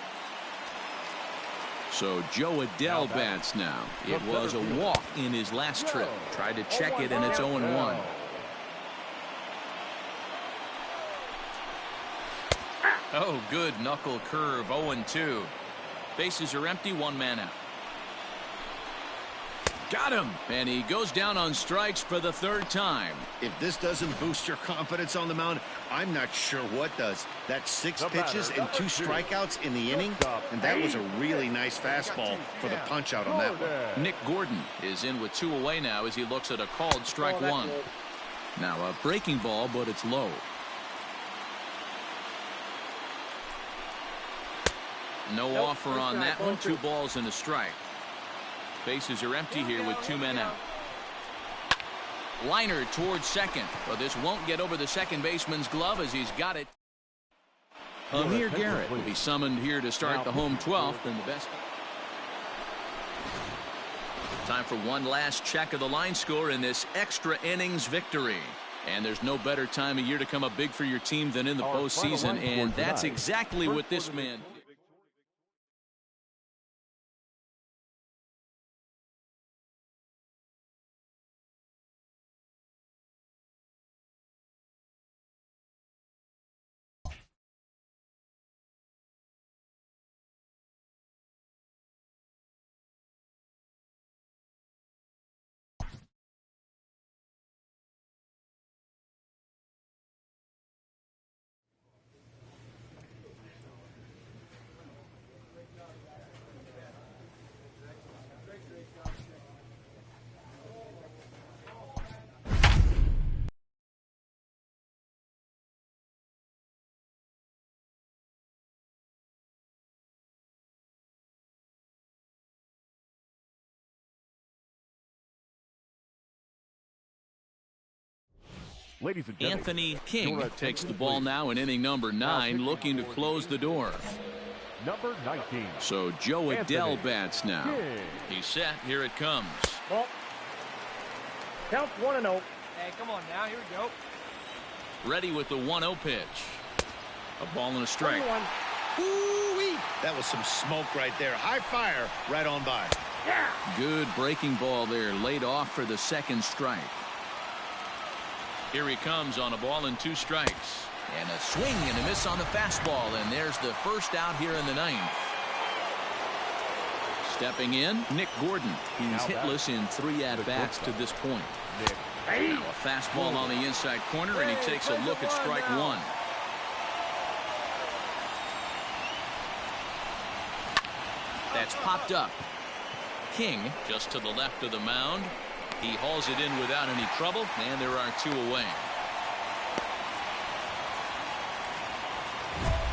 So Joe Adele bats now. It was a walk in his last trip. Tried to check it, and it's 0-1. Oh, good knuckle curve, 0-2. Bases are empty, 1 man out. Got him, and he goes down on strikes for the 3rd time. If this doesn't boost your confidence on the mound, I'm not sure what does. That's 6 pitches and 2 strikeouts in the inning, and that was a really nice fastball for the punch out on that one. Nick Gordon is in with 2 away now as he looks at a called strike 1. Now a breaking ball, but it's low. No offer on that one. 2 balls and a strike. Bases are empty here with 2 men out. Liner towards second, but this won't get over the second baseman's glove as he's got it. Amir Garrett will be summoned here to start the home 12th and the best. Time for one last check of the line score in this extra innings victory. And there's no better time of year to come up big for your team than in the postseason, and that's exactly what this man did. Ladies and gentlemen, Anthony King takes the ball now in inning number 9, looking to close the door. Number 19. So Joe Adele bats now. King. He's set. Here it comes. Well, count 1-0. Hey, come on now. Here we go. Ready with the 1-0 pitch. A ball and a strike. Ooh-wee. That was some smoke right there. High fire right on by. Yeah. Good breaking ball there. Laid off for the second strike. Here he comes on a ball and 2 strikes. And a swing and a miss on the fastball. And there's the first out here in the 9th. Stepping in, Nick Gordon. He's hitless in 3 at-bats to this point. Now a fastball on the inside corner, and he takes a look at strike 1. That's popped up. King just to the left of the mound. He hauls it in without any trouble, and there are 2 away.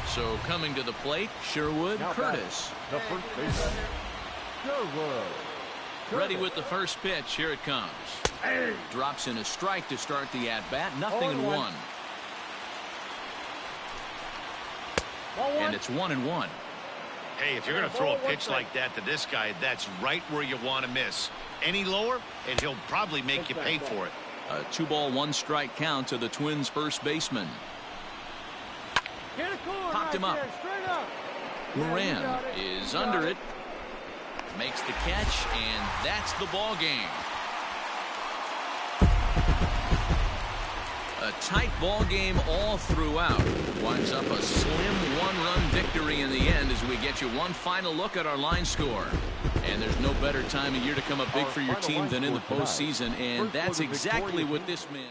So coming to the plate, Sherwood Curtis. The first baseman, Sherwood. Ready with the first pitch. Here it comes. Drops in a strike to start the at-bat. 0-1. And it's 1-1. Hey, if you're going to throw a pitch like that to this guy, that's right where you want to miss. Any lower, and he'll probably make you pay for it. A 2-ball, 1-strike count to the Twins' first baseman. Popped him up. Moran is under it. Makes the catch, and that's the ball game. A tight ball game all throughout. Winds up a slim one-run victory in the end as we get you one final look at our line score. And there's no better time of year to come up big for your team than in the postseason, and that's exactly what this man.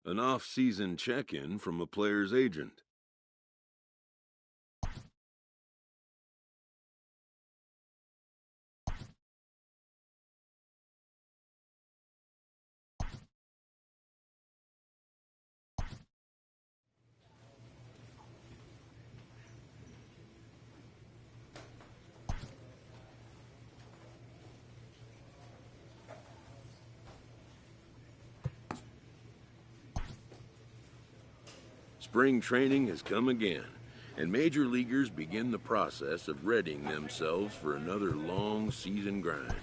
An off-season check-in from a player's agent. Spring training has come again, and major leaguers begin the process of readying themselves for another long season grind.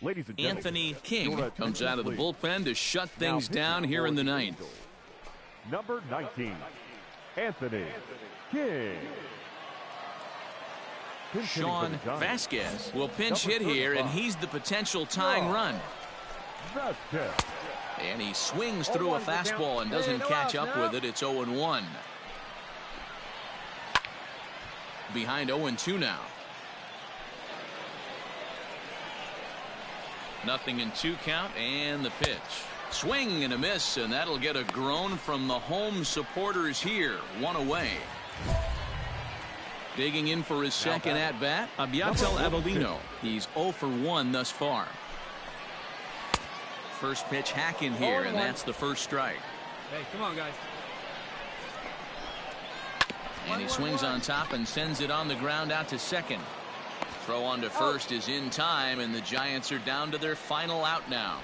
Ladies and gentlemen, Anthony King comes out of the bullpen to shut things down here in the ninth. Number 19, Anthony King. Sean Vasquez will pinch hit here, and he's the potential tying run. And he swings through a fastball and doesn't catch up with it. It's 0-1. Behind 0-2 now. 0-2 count, and the pitch. Swing and a miss, and that'll get a groan from the home supporters here. One away. Digging in for his second at-bat, Abiatel Avelino. He's 0 for 1 thus far. First pitch hack in here, and that's the first strike. Hey, come on, guys. And he swings on top and sends it on the ground out to second. Throw on to first is in time, and the Giants are down to their final out now.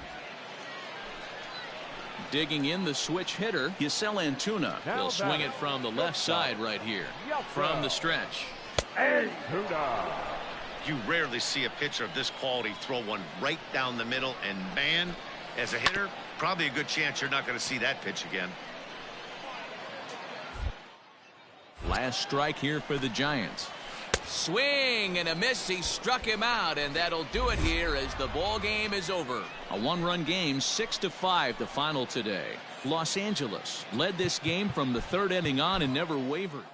Digging in the switch hitter, Yasel Antuna. He'll swing it from the left side right here. From the stretch. You rarely see a pitcher of this quality throw one right down the middle, and man, as a hitter, probably a good chance you're not going to see that pitch again. Last strike here for the Giants. Swing and a miss. He struck him out, and that'll do it here as the ball game is over. A one-run game, 6-5 the final today. Los Angeles led this game from the third inning on and never wavered.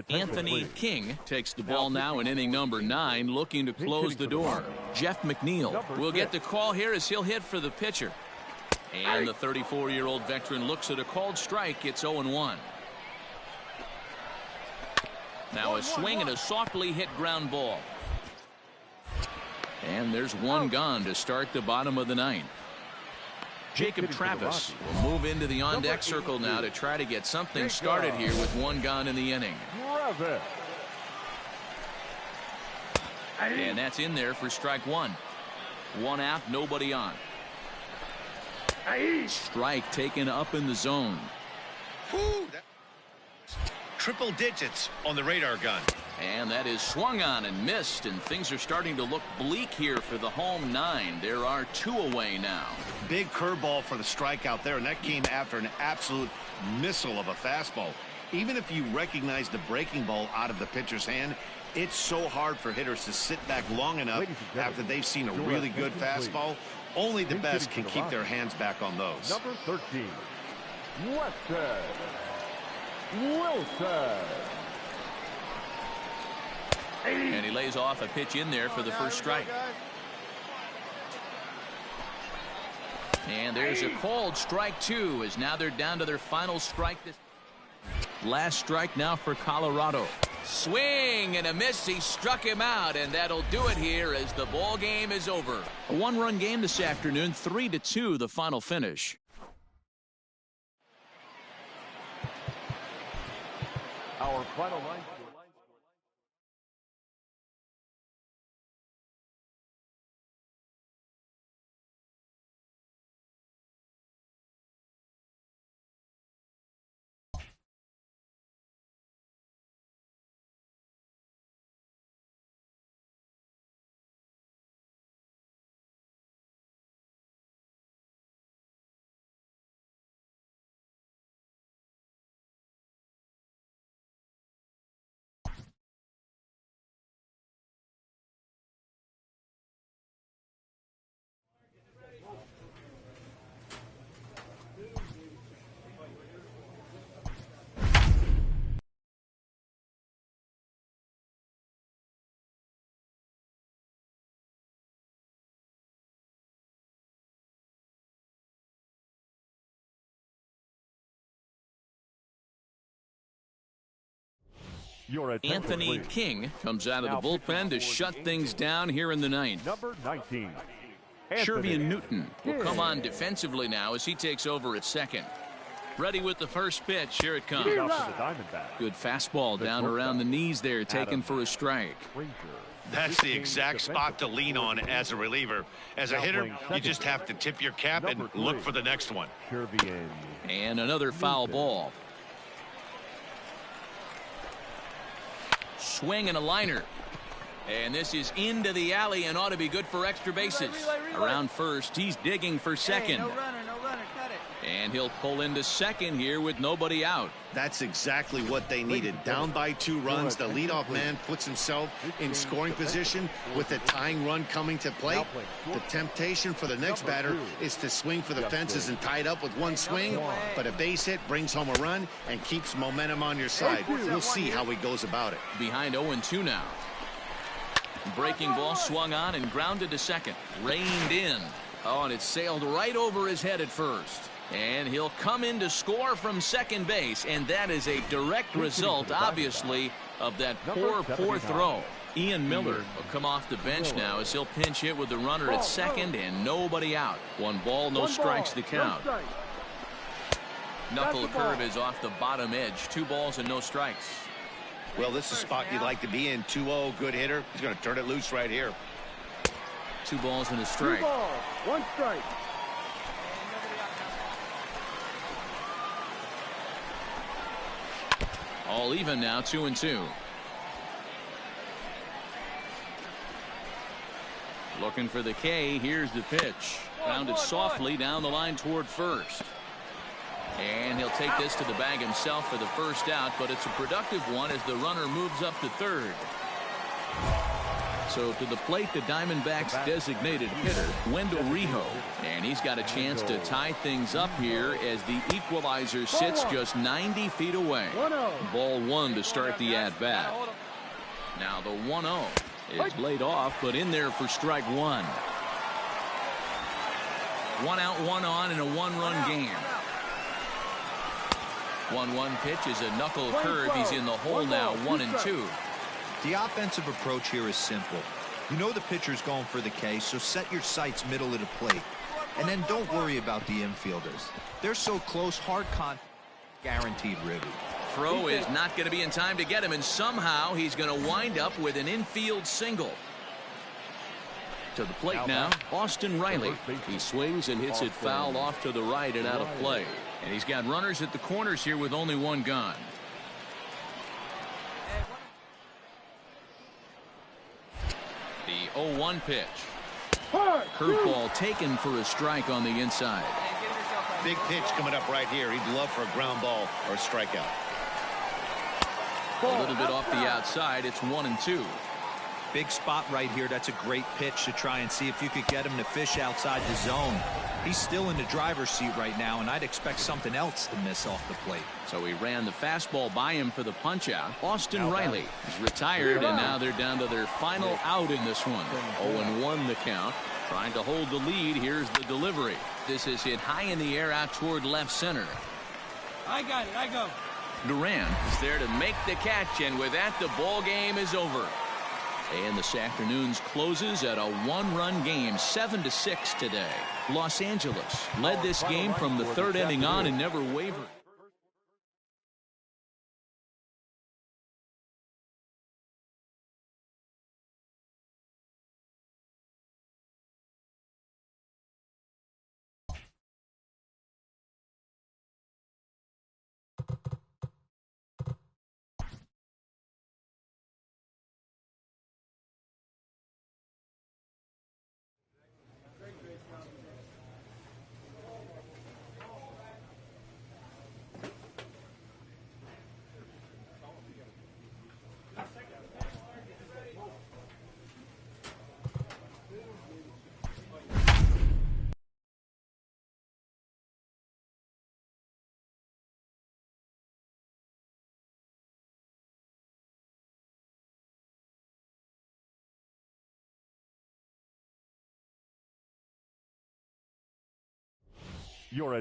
Anthony King takes the ball now in inning number 9, looking to close the door. Jeff McNeil will get the call here as he'll hit for the pitcher. And the 34-year-old veteran looks at a called strike. It's 0-1. Now a swing and a softly hit ground ball. And there's one gone to start the bottom of the 9th. Jacob Travis will move into the on-deck circle now to try to get something started here with one gone in the inning. And that's in there for strike 1. One out, nobody on. Strike taken up in the zone. Triple digits on the radar gun. And that is swung on and missed, and things are starting to look bleak here for the home 9. There are 2 away now. Big curveball for the strikeout there, and that came after an absolute missile of a fastball. Even if you recognize the breaking ball out of the pitcher's hand, it's so hard for hitters to sit back long enough after they've seen a really good fastball. Only the best can keep their hands back on those. Number 13, Weston Wilson. And he lays off a pitch in there for the first strike. And there's a called strike 2, as now they're down to their final strike. Last strike now for Colorado. Swing and a miss. He struck him out, and that'll do it here as the ball game is over. A one-run game this afternoon, 3-2 the final finish. Our final line. Anthony King comes out of the bullpen to shut things down here in the 9th. Number 19, Shervian Newton will come on defensively now as he takes over at second. Ready with the first pitch. Here it comes. Good fastball down around the knees there, taken for a strike. That's the exact spot to lean on as a reliever. As a hitter, you just have to tip your cap and look for the next one. And another foul ball. Swing and a liner. And this is into the alley and ought to be good for extra bases. Around first, he's digging for second. No runner, cut it. And he'll pull into second here with nobody out. That's exactly what they needed. Down by 2 runs, the leadoff man puts himself in scoring position with the tying run coming to plate. The temptation for the next batter is to swing for the fences and tie it up with one swing, but a base hit brings home a run and keeps momentum on your side. We'll see how he goes about it. Behind 0-2 now. Breaking ball swung on and grounded to second. Reined in. Oh, and it sailed right over his head at first. And he'll come in to score from second base, and that is a direct result, obviously, of that poor throw. Ian Miller will come off the bench now as he'll pinch hit with the runner at second and nobody out. 1 ball, no strikes to count. Knuckle curve is off the bottom edge. 2 balls and no strikes. Well, this is a spot you'd like to be in. 2-0, good hitter. He's going to turn it loose right here. 2 balls and a strike. 2 balls, 1 strike. All even now, 2-2. Looking for the K. Here's the pitch. Grounded softly down the line toward first. And he'll take this to the bag himself for the first out, but it's a productive one as the runner moves up to third. So to the plate, the Diamondbacks' designated hitter, Wendell Rijo. And he's got a chance to tie things up here as the equalizer sits just 90 feet away. Ball one to start the at-bat. Now the 1-0 is laid off, but in there for strike one. 1 out, 1 on in a one-run game. 1-1 pitch is a knuckle curve. He's in the hole now, 1-2. The offensive approach here is simple. You know the pitcher's going for the K, so set your sights middle of the plate. And then don't worry about the infielders. They're so close, hard contact, guaranteed ribby. Throw is not going to be in time to get him, and somehow he's going to wind up with an infield single. To the plate now, Austin Riley. He swings and hits it foul off to the right and out of play. And he's got runners at the corners here with only one gone. The 0-1 pitch. Curveball taken for a strike on the inside. Big pitch coming up right here. He'd love for a ground ball or a strikeout. A little bit off the outside. It's 1-2. Big spot right here. That's a great pitch to try and see if you could get him to fish outside the zone. He's still in the driver's seat right now, and I'd expect something else to miss off the plate. So he ran the fastball by him for the punch out. Austin Riley is retired, and now they're down to their final out in this one. 0-1 the count. Trying to hold the lead. Here's the delivery. This is hit high in the air out toward left center. I got it. I go. Duran is there to make the catch, and with that, the ball game is over. And this afternoon's closes at a one-run game, 7-6 today. Los Angeles led this game from the third inning on and never wavered.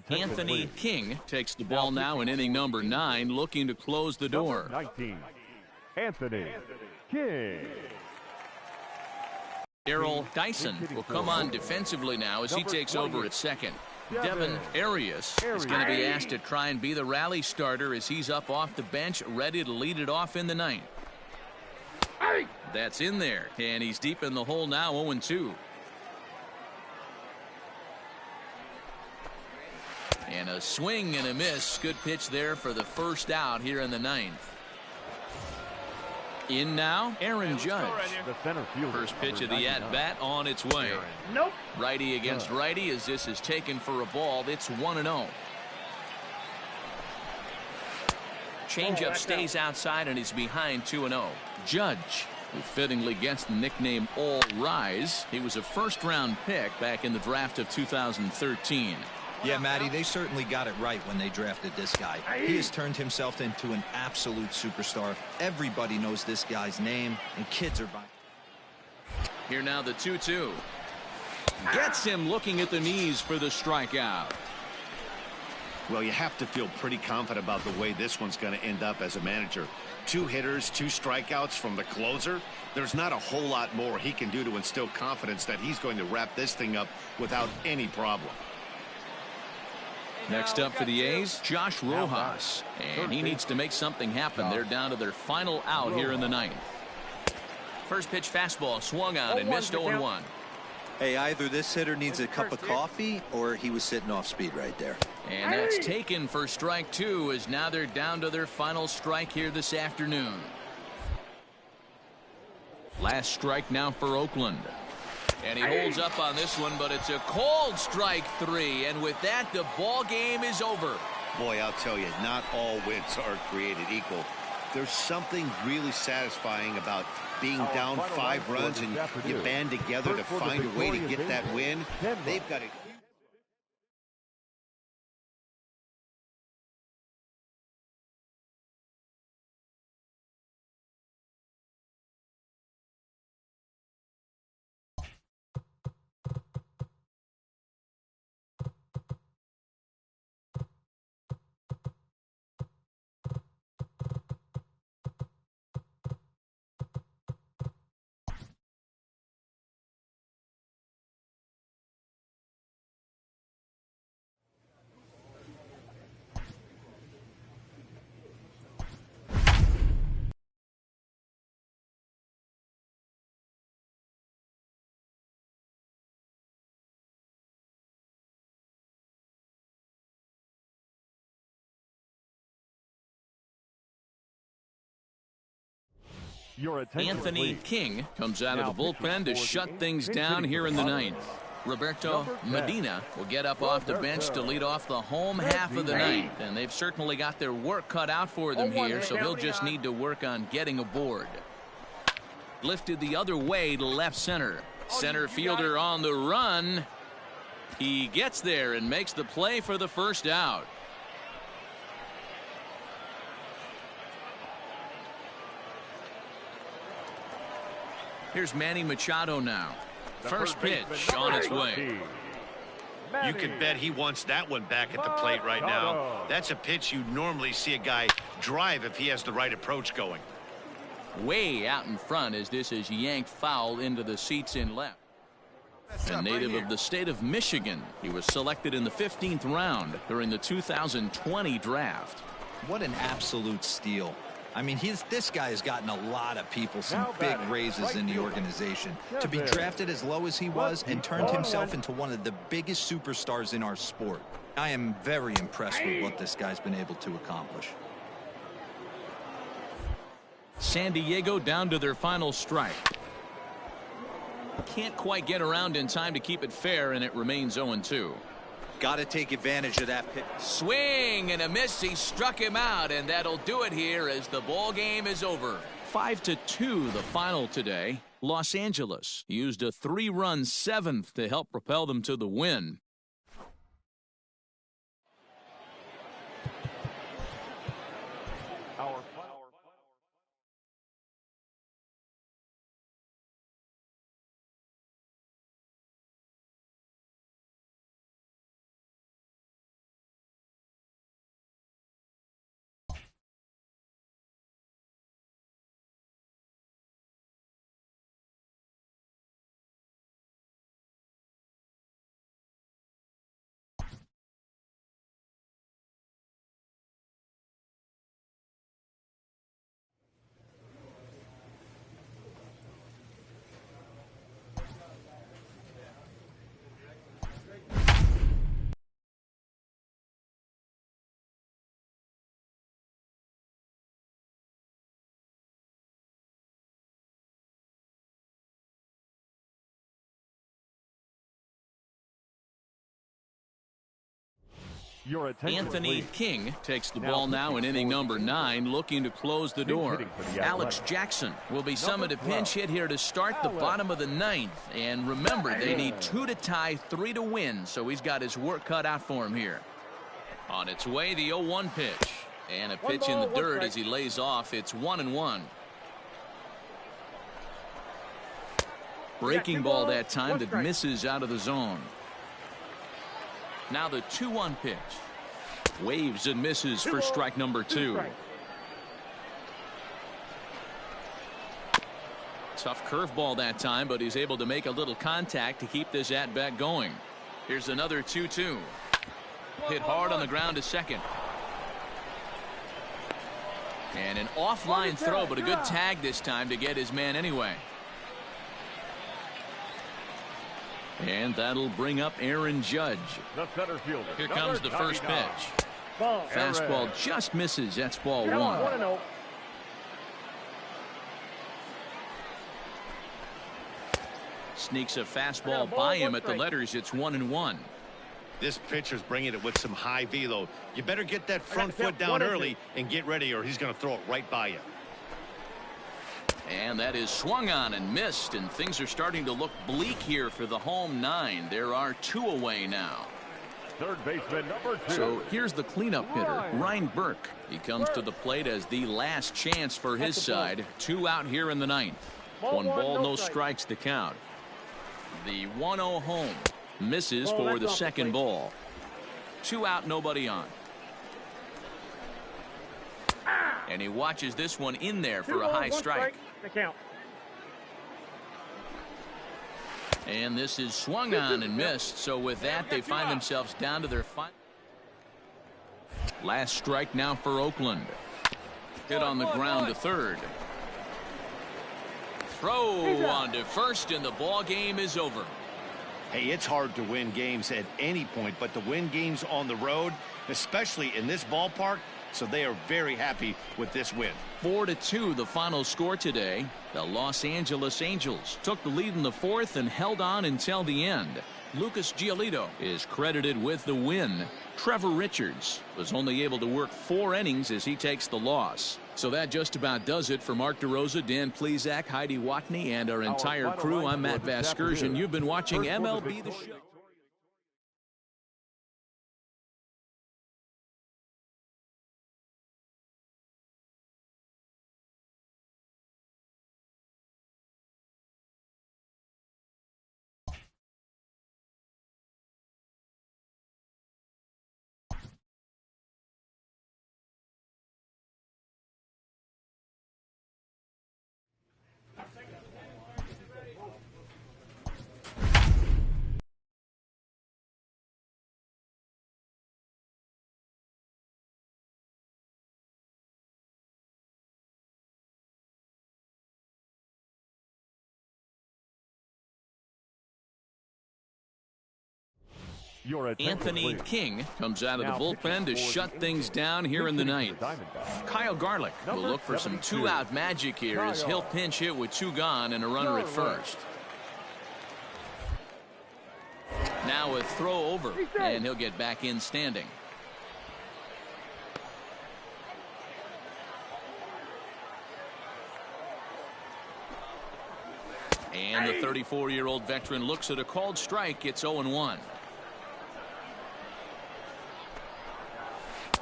Anthony King takes the ball now in inning number 9, looking to close the door. 19, Anthony King. Darrell Dyson will come on defensively now as he takes over at second. Devin Arias is going to be asked to try and be the rally starter as he's up off the bench, ready to lead it off in the 9th. That's in there, and he's deep in the hole now, 0-2. And a swing and a miss. Good pitch there for the first out here in the 9th. In now, Aaron Judge. First pitch of the at-bat on its way. Nope. Righty against righty as this is taken for a ball. It's 1-0. Changeup stays outside and is behind 2-0. Judge, who fittingly gets the nickname All Rise. He was a first-round pick back in the draft of 2013. Yeah, Matty, they certainly got it right when they drafted this guy. He has turned himself into an absolute superstar. Everybody knows this guy's name, and kids are buying. Here now the 2-2. Gets him looking at the knees for the strikeout. Well, you have to feel pretty confident about the way this one's going to end up as a manager. 2 hitters, 2 strikeouts from the closer. There's not a whole lot more he can do to instill confidence that he's going to wrap this thing up without any problem. Next up for the A's, Josh Rojas. And he needs to make something happen. They're down to their final out here in the 9th. First pitch fastball swung on and missed 0-1. Hey, either this hitter needs a cup of coffee or he was sitting off speed right there. And that's taken for strike 2 as now they're down to their final strike here this afternoon. Last strike now for Oakland. And he holds up on this one, but it's a cold strike 3. And with that, the ball game is over. Boy, I'll tell you, not all wins are created equal. There's something really satisfying about being Our down final 5 line runs score and this afternoon. you band together to First for the find a way to Victorious get that Angels, win. 10 They've got a Your attention, Anthony please. King comes out Now of the bullpen to pitching for shut the things Angels, down hitting here for in the the ninth. Roberto Number 10. Medina will get up off the bench to lead off the home half of the ninth, and they've certainly got their work cut out for them here, so he'll just need to work on getting aboard. Lifted the other way to left center. Center fielder on the run. He gets there and makes the play for the first out. Here's Manny Machado now. First pitch on its way. You can bet he wants that one back at the plate right now. That's a pitch you normally see a guy drive if he has the right approach going. Way out in front as this is yanked foul into the seats in left. A native of the state of Michigan, he was selected in the 15th round during the 2020 draft. What an absolute steal. I mean, this guy has gotten a lot of people some big raises in the organization. To be drafted as low as he was and turned himself into one of the biggest superstars in our sport. I am very impressed with what this guy's been able to accomplish. San Diego down to their final strike. Can't quite get around in time to keep it fair, and it remains 0-2. Got to take advantage of that pitch. Swing and a miss. He struck him out, and that'll do it here as the ball game is over. 5-2 the final today. Los Angeles used a 3-run 7th to help propel them to the win. Your attention, Anthony please. King takes the ball now in inning number 9, looking to close the door. Alex Jackson will be summoned a pinch hit here to start the bottom of the 9th. And remember, they need 2 to tie, 3 to win, so he's got his work cut out for him here. On its way, the 0-1 pitch. And a pitch in the dirt as he lays off. It's 1-1. Breaking ball that time that misses out of the zone. Now the 2-1 pitch. Waves and misses for strike number 2. Tough curveball that time, but he's able to make a little contact to keep this at-bat going. Here's another 2-2. Hit hard on the ground to second. And an offline throw, but a good tag this time to get his man anyway. And that'll bring up Aaron Judge. The center fielder. Here comes the first pitch. Fastball just misses. That's ball 1. 1-0. Sneaks a fastball by him at the letters. It's 1-1. This pitcher's bringing it with some high velo. You better get that front foot down early and get ready, or he's going to throw it right by you. And that is swung on and missed, and things are starting to look bleak here for the home 9. There are 2 away now. Third baseman number 2. So here's the cleanup hitter, Ryan Burke. He comes to the plate as the last chance for his side. 2 out here in the 9th. 1 ball, no strikes to count. The 1-0 home. Misses for the second ball. 2 out, nobody on. And he watches this one in there for a high strike. And this is swung on and missed. So with that, they find themselves down to their final. Last strike now for Oakland. Hit on the ground to third. Throw on to first, and the ball game is over. Hey, it's hard to win games at any point, but to win games on the road, especially in this ballpark, so they are very happy with this win. 4-2 the final score today. The Los Angeles Angels took the lead in the 4th and held on until the end. Lucas Giolito is credited with the win. Trevor Richards was only able to work 4 innings as he takes the loss. So that just about does it for Mark DeRosa, Dan Plesac, Heidi Watney, and our entire crew. I'm Matt Vasgersian. You've been watching MLB The Show. Anthony King comes out of the bullpen to shut things down here in the 9th. Kyle Garlick will look for some 2-out magic here as he'll pinch hit with 2 gone and a runner at first. Now a throw over, and he'll get back in standing. And the 34-year-old veteran looks at a called strike. It's 0-1.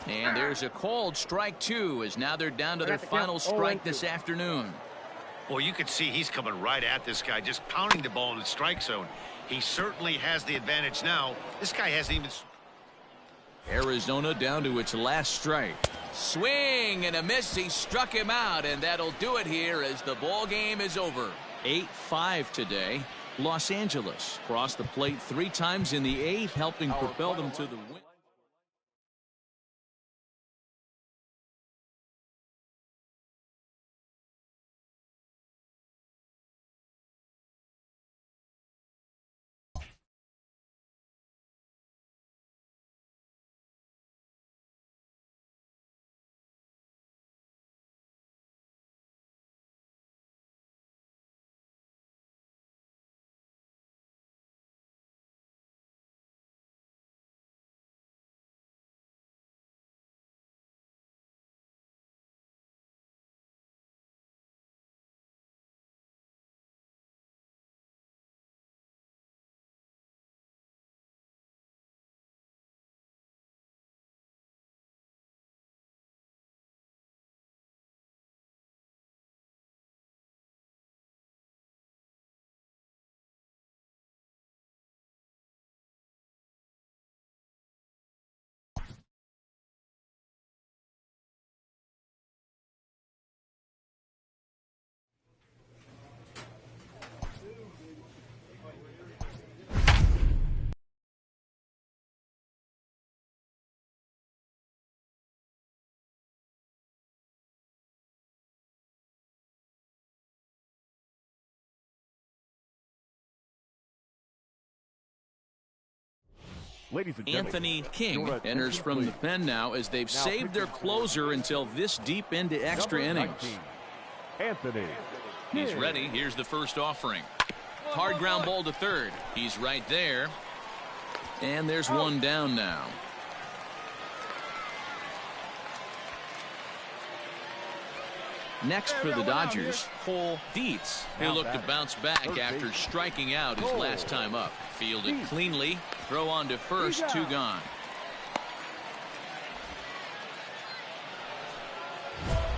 And there's a called strike 2 as now they're down to their final strike this afternoon. Well, you can see he's coming right at this guy, just pounding the ball in the strike zone. He certainly has the advantage now. This guy hasn't even. Arizona down to its last strike. Swing and a miss. He struck him out, and that'll do it here as the ball game is over. 8-5 today. Los Angeles crossed the plate 3 times in the 8th, helping propel them to the win. Ladies and gentlemen, Anthony King enters from the pen now as they've saved their closer until this deep into extra innings. Anthony. He's ready. Here's the first offering. Hard ground ball to third. He's right there. And there's one down now. Next for the Dodgers, Cole Dietz, who looked to bounce back after striking out his last time up. Fielded cleanly. Throw on to first, 2 gone.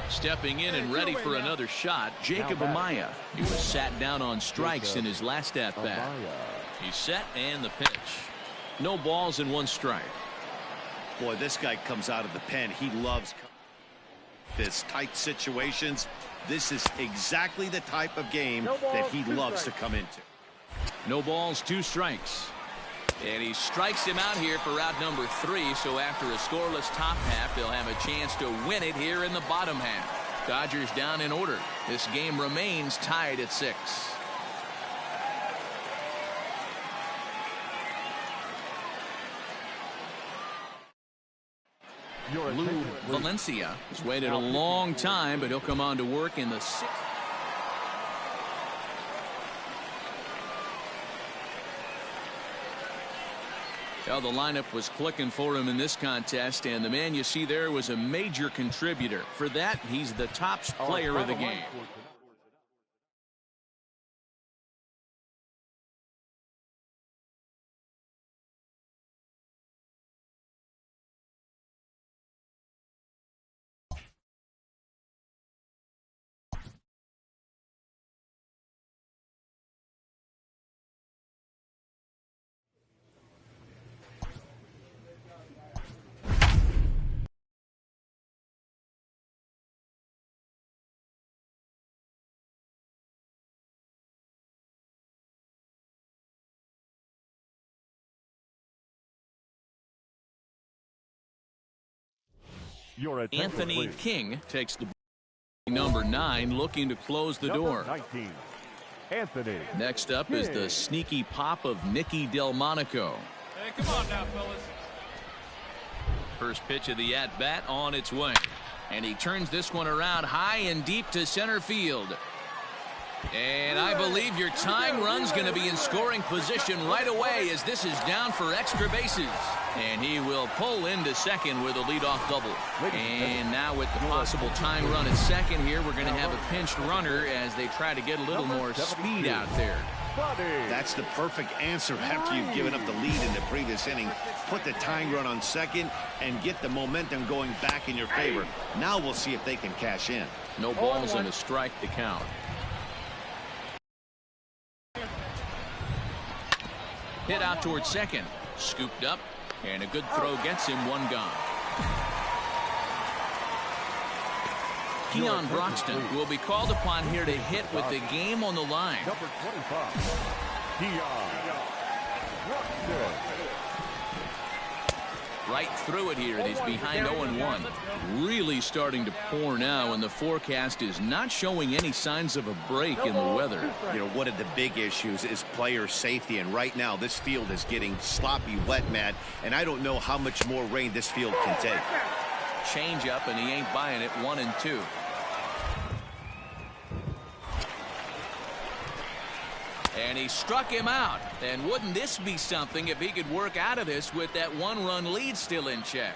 Stepping in and ready for another shot, Jacob Amaya. He was sat down on strikes in his last at-bat. He's set and the pitch. No balls and 1 strike. Boy, this guy comes out of the pen. He loves this tight situations. This is exactly the type of game that he loves to come into. No balls, 2 strikes. And he strikes him out here for out number 3. So after a scoreless top half, they'll have a chance to win it here in the bottom half. Dodgers down in order. This game remains tied at 6. Lou Valencia has waited a long time, but he'll come on to work in the 6th. Well, the lineup was clicking for him in this contest, and the man you see there was a major contributor. For that, he's the top player of the game. Anthony King takes the number 9, looking to close the door. 19, Anthony. Next up is the sneaky pop of Nicky Delmonico. Hey, come on now, fellas. First pitch of the at-bat on its way. And he turns this one around high and deep to center field. And I believe your tying run's going to be in scoring position right away, as this is down for extra bases. And he will pull into second with a leadoff double. And now with the possible tying run at second here, we're going to have a pinched runner as they try to get a little more speed out there. That's the perfect answer after you've given up the lead in the previous inning. Put the tying run on second and get the momentum going back in your favor. Now we'll see if they can cash in. No balls and a strike to count. Hit out towards second. Scooped up. And a good throw gets him, 1 gone. Keon Broxton will be called upon here to hit with the game on the line. Number 25, Keon Broxton. Right through it here. He's behind 0-1. Really starting to pour now, and the forecast is not showing any signs of a break in the weather. You know, one of the big issues is player safety, and right now this field is getting sloppy wet, Matt, and I don't know how much more rain this field can take. Change up, and he ain't buying it. 1-2. And he struck him out. And wouldn't this be something if he could work out of this with that 1-run lead still in check?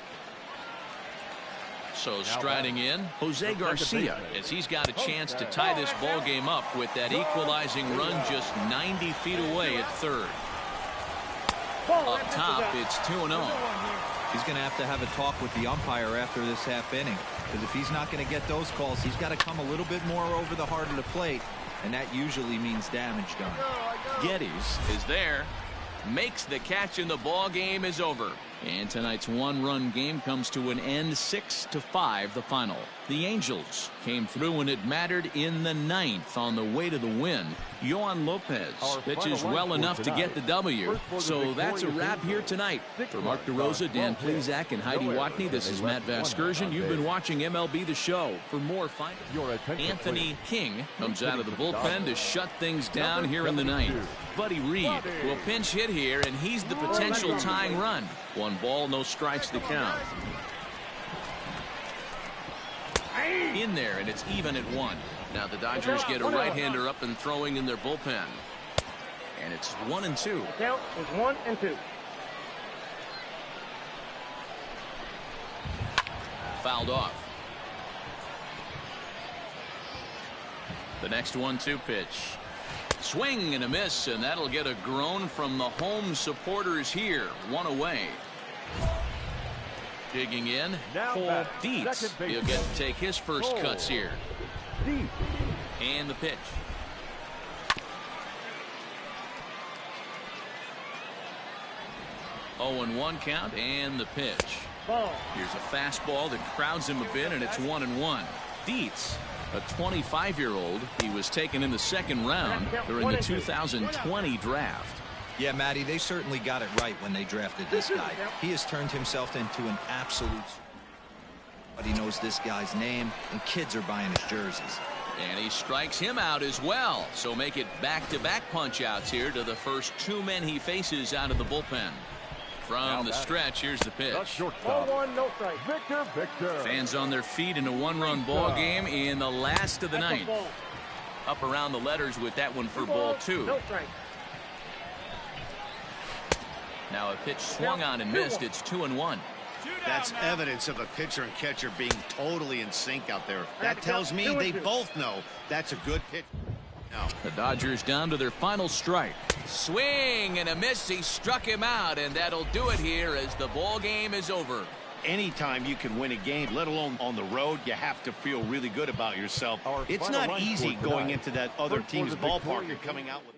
So striding in, Jose Garcia, as he's got a chance to tie this ball game up with that equalizing run just 90 feet away at third. Up top, it's 2-0. He's going to have a talk with the umpire after this half inning, because if he's not going to get those calls, he's got to come a little bit more over the heart of the plate, and that usually means damage done. Geddes is there, makes the catch, and the ball game is over. And tonight's 1-run game comes to an end, 6-5 the final. The Angels came through when it mattered in the 9th on the way to the win. Yohan Lopez pitches well enough to get the W. So that's a wrap here tonight. For Mark DeRosa, Dan Plesac, and Heidi Watney, this is Matt Vasgersian. You've been watching MLB The Show. For more, find Anthony King comes out of the bullpen to shut things down here in the 9th. Buddy Reed will pinch hit here, and he's the potential tying run. 1 ball, no strikes to count. In there, and it's even at 1. Now the Dodgers get a right-hander up and throwing in their bullpen. And it's 1-2. Count is 1-2. Fouled off. The next 1-2 pitch. Swing and a miss, and that'll get a groan from the home supporters here. One away. Digging in, Cole Dietz. He'll get to take his first cuts here. And the pitch. Oh, and 1 count, and the pitch. Here's a fastball that crowds him a bit, and it's 1-1. Dietz, a 25-year-old. He was taken in the second round during the 2020 draft. Yeah, Matty, they certainly got it right when they drafted this guy. He has turned himself into an absolute. But he knows this guy's name, and kids are buying his jerseys. And he strikes him out as well. So make it back-to-back punch-outs here to the first 2 men he faces out of the bullpen. From the stretch, here's the pitch. 0-1, no strike. Victor. Fans on their feet in a 1-run ball game in the last of the ninth. Up around the letters with that one for ball 2. No strike. Now a pitch swung on and missed. It's 2-1. That's evidence of a pitcher and catcher being totally in sync out there. That tells me they both know that's a good pitch. No. The Dodgers down to their final strike. Swing and a miss. He struck him out, and that'll do it here as the ball game is over. Anytime you can win a game, let alone on the road, you have to feel really good about yourself. It's not easy going into that other team's ballpark and coming out with.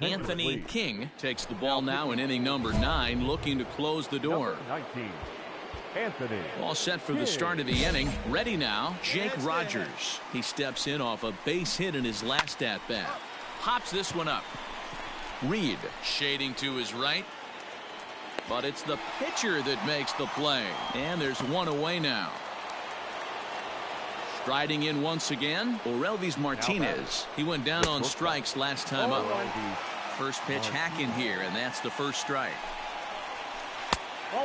Anthony King takes the ball now in inning number 9, looking to close the door. 19. Anthony. All set for the start of the inning. Ready now, Jake Rogers. He steps in off a base hit in his last at-bat. Hops this one up. Reed shading to his right. But it's the pitcher that makes the play. And there's one away now. Striding in once again, Orelvis Martinez. He went down on strikes last time up. First pitch hack in here, and that's the first strike.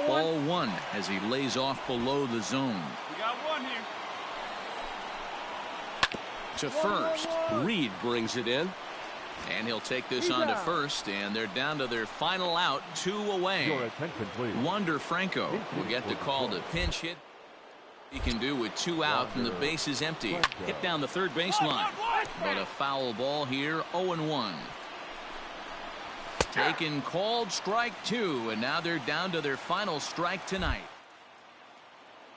Ball 1 as he lays off below the zone. We got one here. To first. Reed brings it in. And he'll take this on to first, and they're down to their final out, 2 away. Your attention, please. Wander Franco will get the call to pinch hit. He can do with 2 out and the base is empty. Hit down the third baseline. But a foul ball here, 0-1. Taken, called, strike 2, and now they're down to their final strike tonight.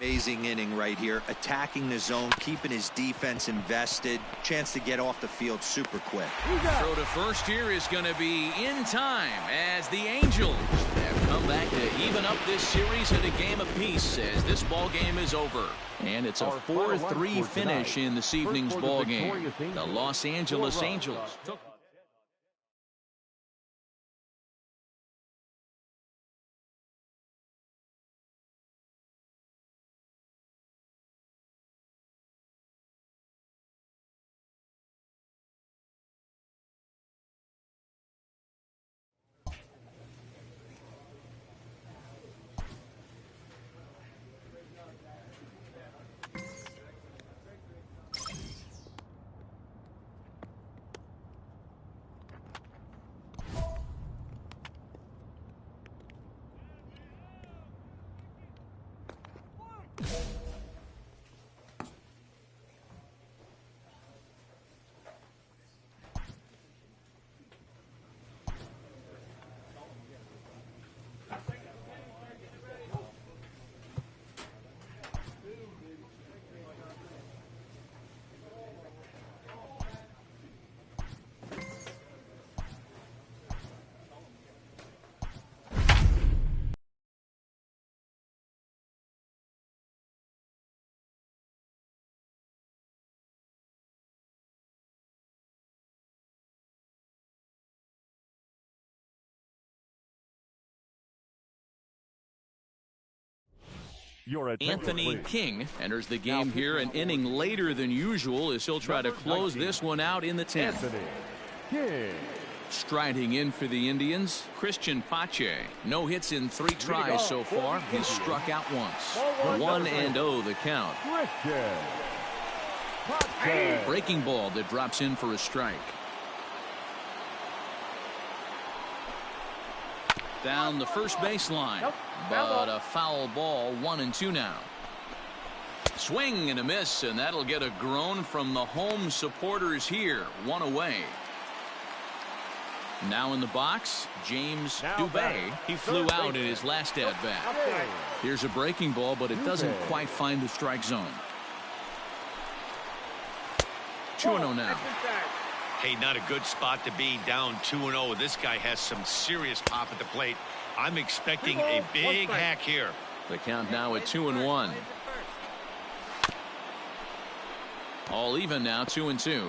Amazing inning right here, attacking the zone, keeping his defense invested, chance to get off the field super quick. Throw to first here is going to be in time as the Angels have come back to even up this series at a game apiece as this ball game is over. And it's a 4-3 finish in this evening's ball game. The Los Angeles Angels took Anthony King enters the game here an inning later than usual as he'll try to close this one out in the 10th. Striding in for the Indians, Christian Pache. No hits in 3 tries so far. He's struck out once. 1-0 the count. Breaking ball that drops in for a strike. Down the first baseline, but a foul ball. 1-2 now. Swing and a miss, and that'll get a groan from the home supporters here. 1 away. Now in the box, James Dubé. He flew out in his last at bat. Here's a breaking ball, but it doesn't quite find the strike zone. 2-0 now. Hey, not a good spot to be, down 2-0. This guy has some serious pop at the plate. I'm expecting a big hack here. The count now at 2-1. All even now, 2-2.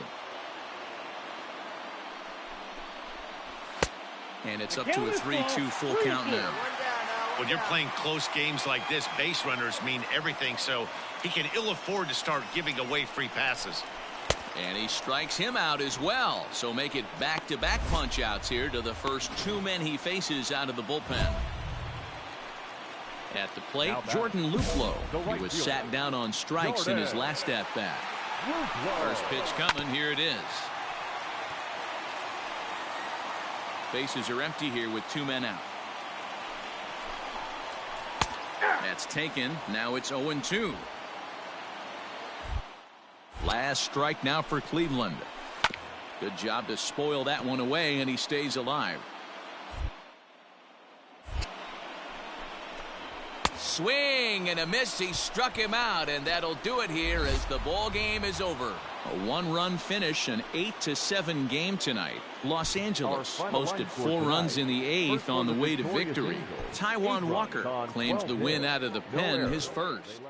And it's up to a 3-2 full count now. When you're playing close games like this, base runners mean everything, so he can ill afford to start giving away free passes. And he strikes him out as well. So make it back-to-back punch-outs here to the first 2 men he faces out of the bullpen. At the plate, Jordan Luplow. He was sat down on strikes in his last at-bat. First pitch coming. Here it is. Bases are empty here with 2 men out. That's taken. Now it's 0-2. Last strike now for Cleveland. Good job to spoil that one away, and he stays alive. Swing and a miss. He struck him out, and that'll do it here as the ball game is over. A 1-run finish, an 8-7 game tonight. Los Angeles posted 4 runs in the 8th on the way to victory. Taijuan Walker claims the win out of the pen, his first.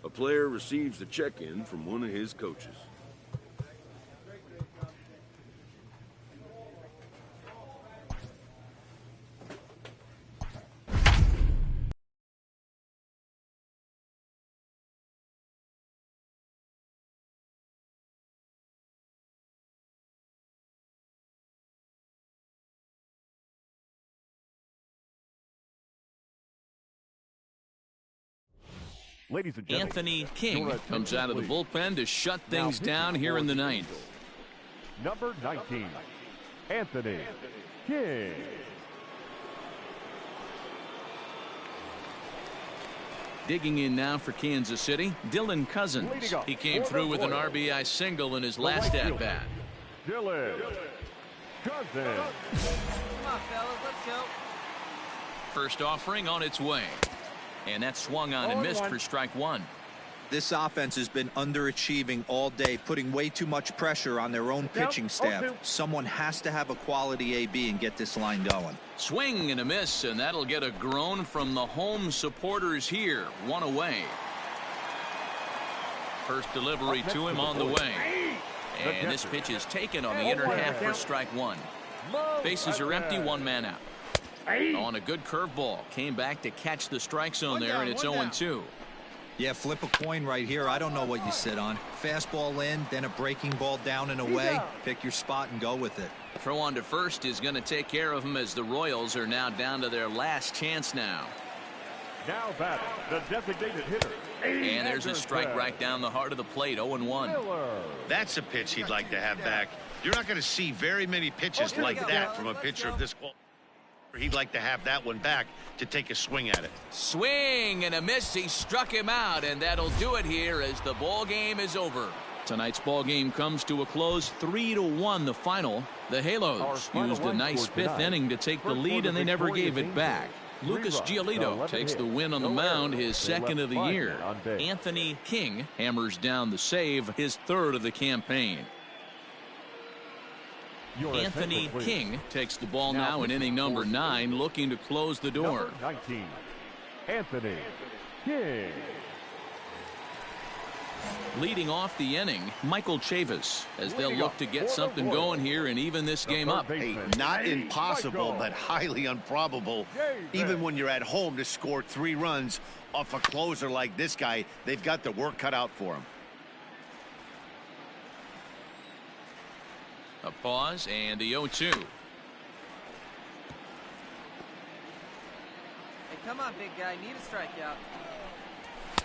A player receives the check-in from one of his coaches. Ladies and gentlemen, Anthony King your comes out of the attention, bullpen to shut Now things pitching down here for in the the ninth. Angels, number 19, Anthony King. Digging in now for Kansas City, Dylan Cousins. He came through with an RBI single in his last at-bat. Dylan Cousins. Come on, fellas, let's go. First offering on its way. And that swung on and missed for strike one. This offense has been underachieving all day, putting way too much pressure on their own pitching staff. Someone has to have a quality AB and get this line going. Swing and a miss, and that'll get a groan from the home supporters here. One away. First delivery to him on the way. And this pitch is taken on the inner half for strike one. Bases are empty, one man out. On a good curveball. Came back to catch the strike zone there, and it's 0-2. Yeah, flip a coin right here. I don't know what you sit on. Fastball in, then a breaking ball down and away. Pick your spot and go with it. Throw on to first is going to take care of him as the Royals are now down to their last chance now. Now batting, the designated hitter. And there's a strike right down the heart of the plate, 0-1. That's a pitch he'd like to have back. You're not going to see very many pitches like that from a pitcher of this quality. He'd like to have that one back to take a swing at it. Swing and a miss. He struck him out, and that'll do it here as the ball game is over. Tonight's ball game comes to a close, 3-1 the final. The Halos used a nice fifth inning to take the lead, and they never gave it back. Lucas Giolito takes the win on the mound, his second of the year. Anthony King hammers down the save, his third of the campaign. Anthony King takes the ball now in inning number 9, looking to close the door. Number 19, Anthony King. Leading off the inning, Michael Chavis, as they'll look to get something going here and even this game up. Hey, not impossible, but highly improbable. Even when you're at home to score 3 runs off a closer like this guy, they've got the work cut out for him. A pause and the 0-2. Hey, come on, big guy. Need a strikeout.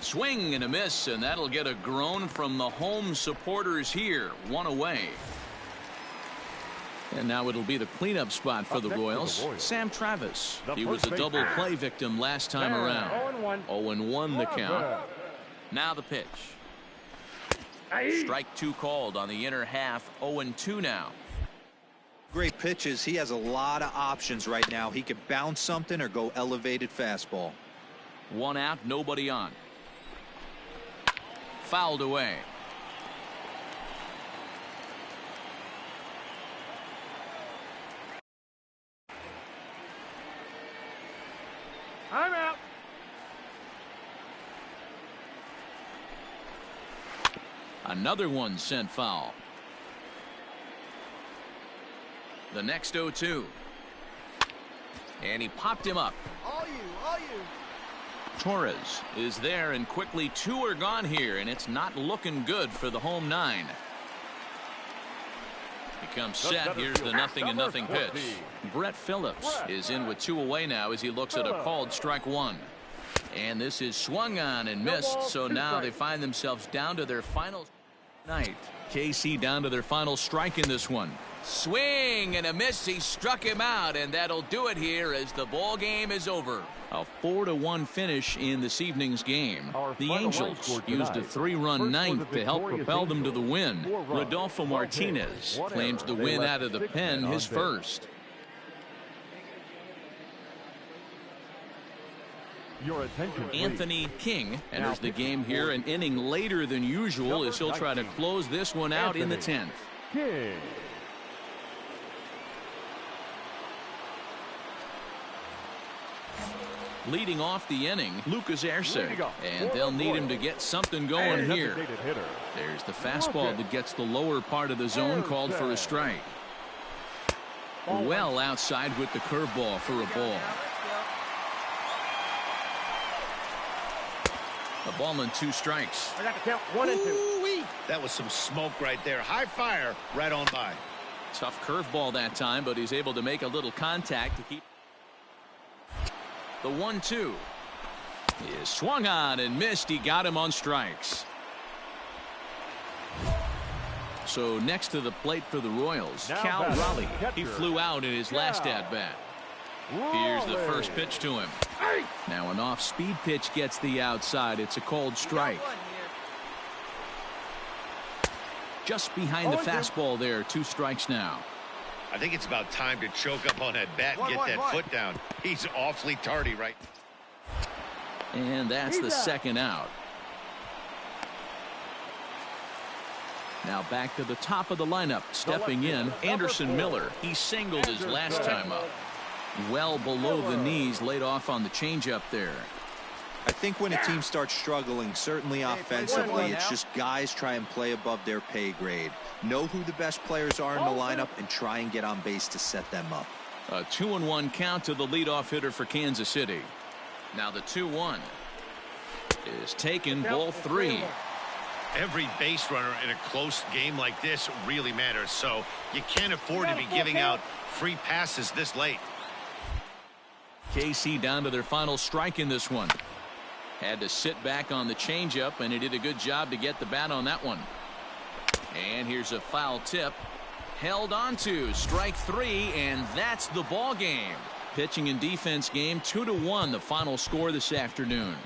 Swing and a miss, and that'll get a groan from the home supporters here. One away. And now it'll be the cleanup spot for the Royals. Sam Travis. He was a double play victim last time around. 0-1 the count. Now the pitch. Strike 2 called on the inner half. 0-2 now. Great pitches. He has a lot of options right now. He could bounce something or go elevated fastball. 1 out, nobody on. Fouled away. I'm out. Another one sent foul. The next 0-2. And he popped him up. All you. Torres is there, and quickly 2 are gone here, and it's not looking good for the home 9. He comes set. Here's the 0-0 pitch. Brett Phillips is in with 2 away now as he looks at a called strike 1. And this is swung on and missed, so now they find themselves down to their final night. KC down to their final strike in this one. Swing and a miss. He struck him out, and that'll do it here as the ball game is over. A 4-1 finish in this evening's game. The Angels used a 3-run ninth to help propel them to the win. Rodolfo Martinez claims the win out of the pen, his first. Your attention, please. Anthony King enters the game here an inning later than usual as he'll try to close this one out in the 10th. King. Leading off the inning, Lucas Erceg, and they'll need him to get something going here. There's the fastball that gets the lower part of the zone, called for a strike. Well outside with the curveball for a ball. A ball and 2 strikes. I got to count 1 and 2. That was some smoke right there. High fire right on by. Tough curveball that time, but he's able to make a little contact to keep. The 1-2. He swung on and missed. He got him on strikes. So next to the plate for the Royals, Cal Raleigh. He flew out in his last at-bat. Here's the first pitch to him. Now an off-speed pitch gets the outside. It's a cold strike. Just behind the fastball there. 2 strikes now. I think it's about time to choke up on that bat and get that foot down. He's awfully tardy, right? And that's the second out. Now back to the top of the lineup. Stepping in, Anderson Miller. He singled his last time up. Well below the knees, laid off on the changeup there. I think when a team starts struggling, certainly offensively, it's just guys try and play above their pay grade. Know who the best players are in the lineup and try and get on base to set them up. A 2-1 count to the leadoff hitter for Kansas City. Now the 2-1 is taken, ball 3. Every base runner in a close game like this really matters, so you can't afford to be giving out free passes this late. KC down to their final strike in this one. Had to sit back on the changeup, and he did a good job to get the bat on that one. And here's a foul tip. Held on to strike 3, and that's the ball game. Pitching and defense game 2-1, the final score this afternoon.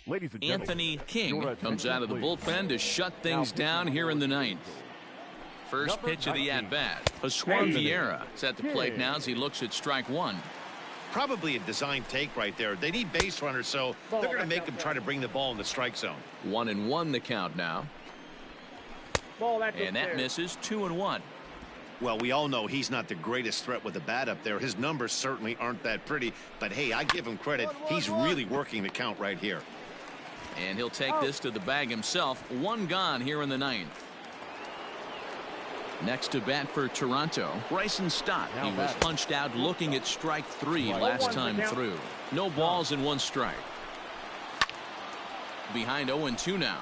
Ladies and Anthony King comes out of the bullpen to shut things down here in the 9th. First pitch of the at-bat. Pascual Vieira is at the plate now as he looks at strike 1. Probably a design take right there. They need base runners, so they're going to make them try to bring the ball in the strike zone. 1-1 the count now. And that misses. 2-1. Well, we all know he's not the greatest threat with the bat up there. His numbers certainly aren't that pretty, but hey, I give him credit. He's really working the count right here. And he'll take this to the bag himself. 1 gone here in the 9th. Next to bat for Toronto, Bryson Stott. He was punched out looking at strike 3 last time through. No balls and 1 strike. Behind 0-2 now.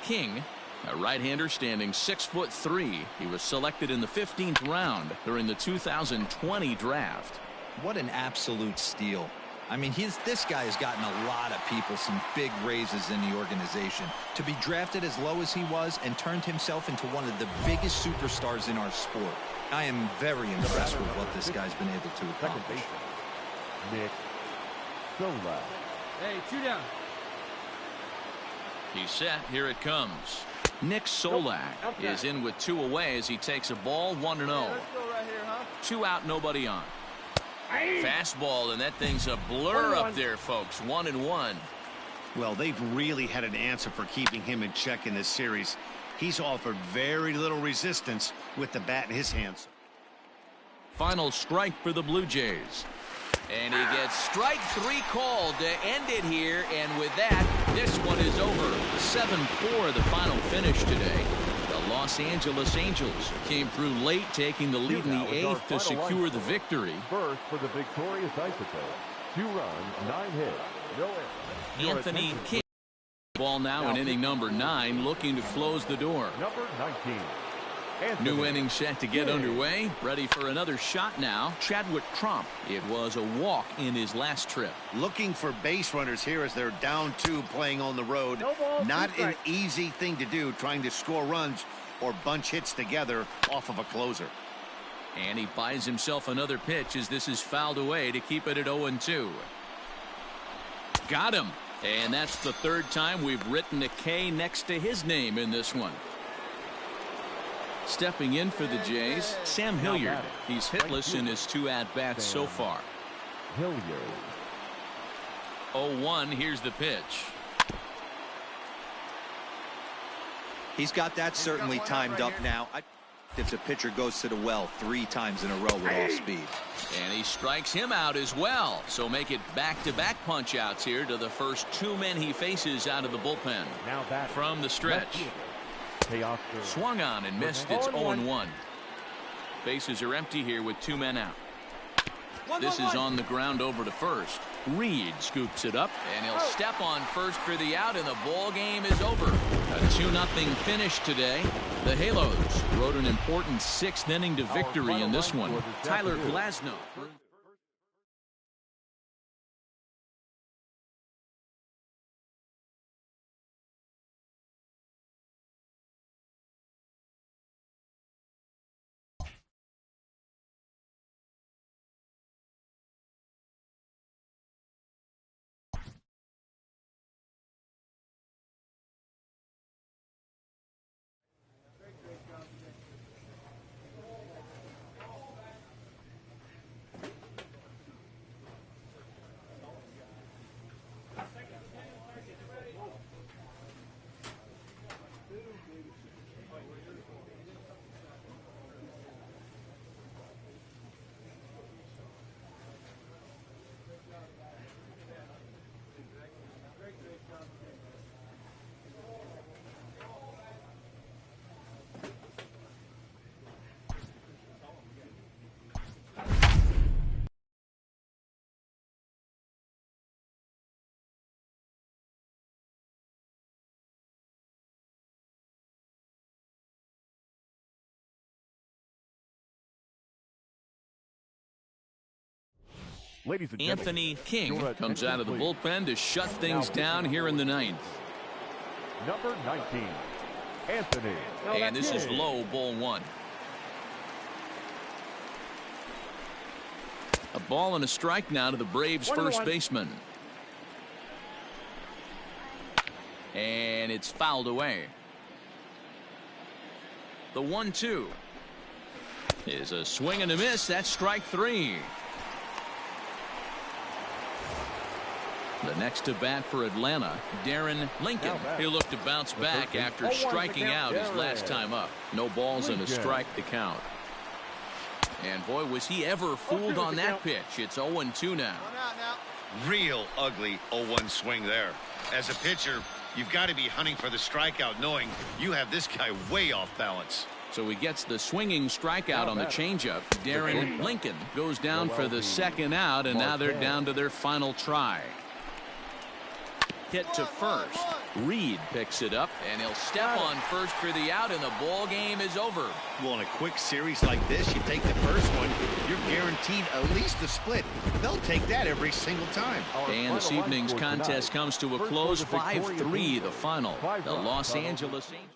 King, a right-hander standing 6'3". He was selected in the 15th round during the 2020 draft. What an absolute steal. I mean, this guy has gotten a lot of people some big raises in the organization. To be drafted as low as he was and turned himself into one of the biggest superstars in our sport. I am very impressed with what this guy's been able to accomplish. Nick Solak. Hey, 2 down. He's set. Here it comes. Nick Solak is in with 2 away as he takes a ball. 1-0. Let's go right here, huh? 2 out, nobody on. Fastball, and that thing's a blur up there, folks. 1-1. Well, they've really had an answer for keeping him in check in this series. He's offered very little resistance with the bat in his hands. Final strike for the Blue Jays. And he gets strike 3 called to end it here. And with that, this one is over. 7-4 the final finish today. The Los Angeles Angels came through late, taking the lead in the 8th to secure the victory. First for the victorious Isotopes. 2 runs, 9 hits, no errors. Anthony King. Ball now in inning number 9, looking to close the door. Number 19. New inning set to get underway. Ready for another shot now. Chadwick Tromp. It was a walk in his last trip. Looking for base runners here as they're down 2 playing on the road. Not an easy thing to do, trying to score runs or bunch hits together off of a closer. And he buys himself another pitch as this is fouled away to keep it at 0-2. Got him. And that's the 3rd time we've written a K next to his name in this one. Stepping in for the Jays, Sam Hilliard. He's hitless in his 2 at-bats so far. Hilliard. 0-1. Here's the pitch. He's got that certainly timed up now. If the pitcher goes to the well 3 times in a row with all speed. And he strikes him out as well. So make it back-to-back punch-outs here to the first 2 men he faces out of the bullpen. Now that from the stretch. Swung on and missed. It's 0-1. Bases are empty here with 2 men out. This is on the ground over to first. Reed scoops it up, and he'll step on first for the out, and the ball game is over. A 2-0 finish today. The Halos rode an important 6th inning to victory in this one. Tyler Glasnow. Ladies and Anthony King comes out of the bullpen to shut things down here in the 9th. Number 19, Anthony. And this is low, ball 1. A ball and a strike now to the Braves first baseman. And it's fouled away. The 1-2 is a swing and a miss. That's strike 3. The next to bat for Atlanta, Darren Lincoln. He'll look to bounce back after striking out his last time up. No balls and a strike to count. And boy, was he ever fooled on that pitch. It's 0-2 now. Real ugly 0-1 swing there. As a pitcher, you've got to be hunting for the strikeout, knowing you have this guy way off balance. So he gets the swinging strikeout on the changeup. Darren Lincoln goes down for the second out, and now they're down to their final try. Hit to first. Reed picks it up, and he'll step on first for the out, and the ball game is over. Well, in a quick series like this, you take the first one, you're guaranteed at least a split. They'll take that every single time. And this evening's contest comes to a close, 5-3 the final. The Los Angeles Angels.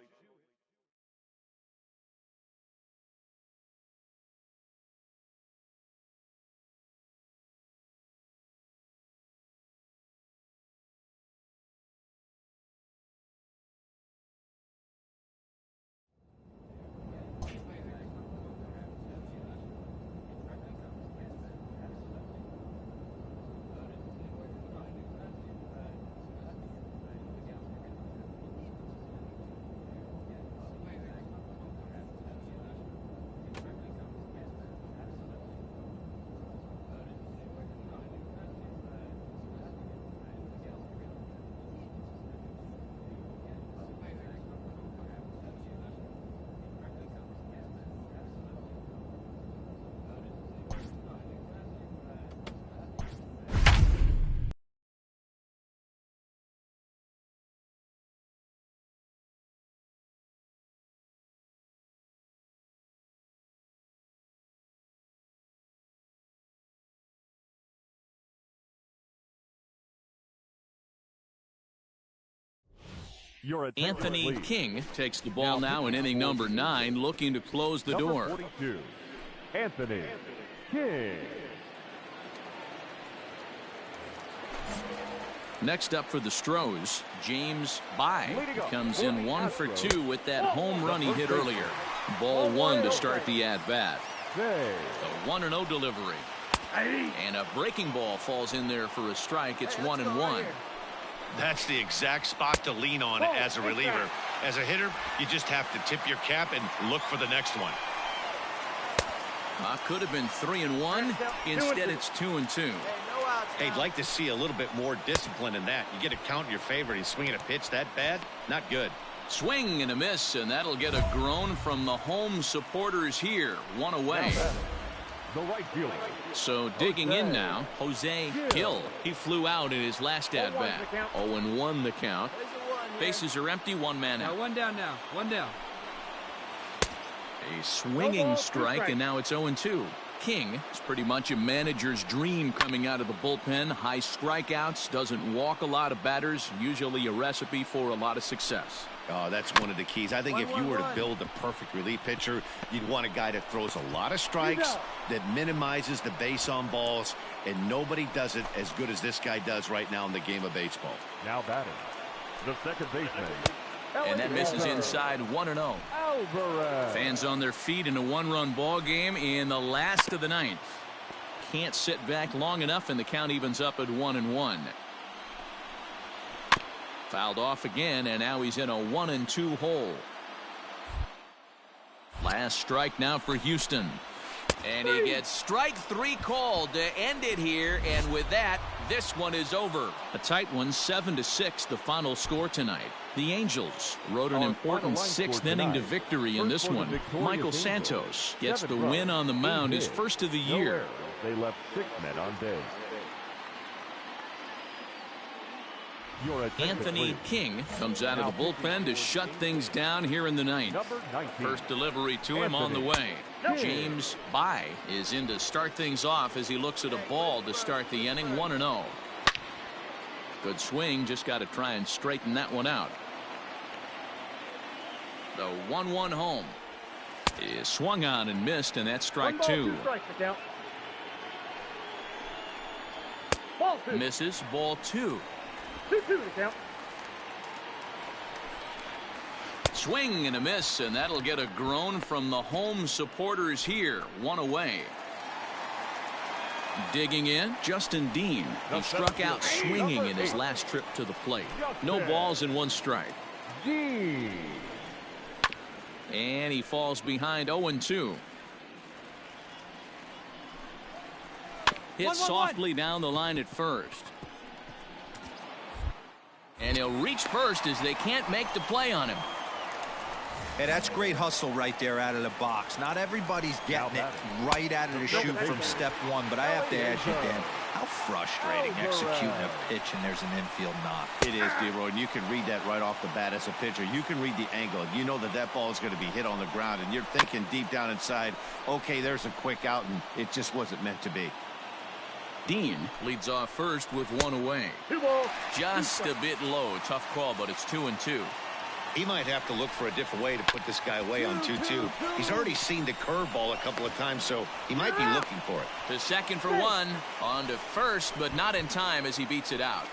Anthony King takes the ball now in inning number 9, looking to close the door. 42, Anthony King. Next up for the Stros, James Bai comes in 1 for 2 with that home run he hit earlier. Ball 1 to start the at-bat. The 1-0 delivery. And a breaking ball falls in there for a strike. It's 1-1. That's the exact spot to lean on as a reliever. As a hitter, you just have to tip your cap and look for the next one. Could have been 3-1. Instead, it's 2-2. Hey, I'd like to see a little bit more discipline in that. You get a count in your favor. He's swinging a pitch that bad. Not good. Swing and a miss, and that'll get a groan from the home supporters here. 1 away. The right fielder. So digging in now, Jose Hill. He flew out in his last at-bat. 0-1 the count. Bases are empty, 1 man out. 1 down now. 1 down. A swinging strike, and now it's 0-2. King is pretty much a manager's dream coming out of the bullpen. High strikeouts, doesn't walk a lot of batters, usually a recipe for a lot of success. Oh, that's one of the keys. I think if you were to build the perfect relief pitcher, you'd want a guy that throws a lot of strikes, that minimizes the base on balls, and nobody does it as good as this guy does right now in the game of baseball. Now batting, the second baseman. And that misses inside. 1-0. Fans on their feet in a 1-run ball game in the last of the 9th. Can't sit back long enough, and the count evens up at 1-1. Fouled off again, and now he's in a 1-2 hole. Last strike now for Houston. And he gets strike 3 called to end it here, and with that, this one is over. A tight one, 7-6, the final score tonight. The Angels rode an important 6th inning to victory in this one. Michael Santos gets the win on the mound, his first of the year. They left 6 men on base. Anthony King comes out of the bullpen to shut things down here in the 9th. First delivery to him on the way. James Bai is in to start things off as he looks at a ball to start the inning. 1-0. Good swing, just got to try and straighten that one out. The 1-1 home is swung on and missed, and that's strike 2. Misses, ball 2. 2-2 to count. Swing and a miss, and that'll get a groan from the home supporters here. 1 away. Digging in, Justin Dean. He struck out swinging in his last trip to the plate. No balls and 1 strike. Dean. And he falls behind 0-2. Hit softly down the line at first. And he'll reach first as they can't make the play on him. Hey, that's great hustle right there out of the box. Not everybody's getting it right out of the chute from step 1, but I have to ask you, Dan, how frustrating executing a pitch and there's an infield knock. It is, D-Roy, and you can read that right off the bat as a pitcher. You can read the angle. You know that that ball is going to be hit on the ground, and you're thinking deep down inside, okay, there's a quick out, and it just wasn't meant to be. Dean leads off first with 1 away. Just a bit low. Tough call, but it's 2-2. He might have to look for a different way to put this guy away on 2-2. He's already seen the curveball a couple of times, so he might be looking for it. To second for 1. On to first, but not in time as he beats it out.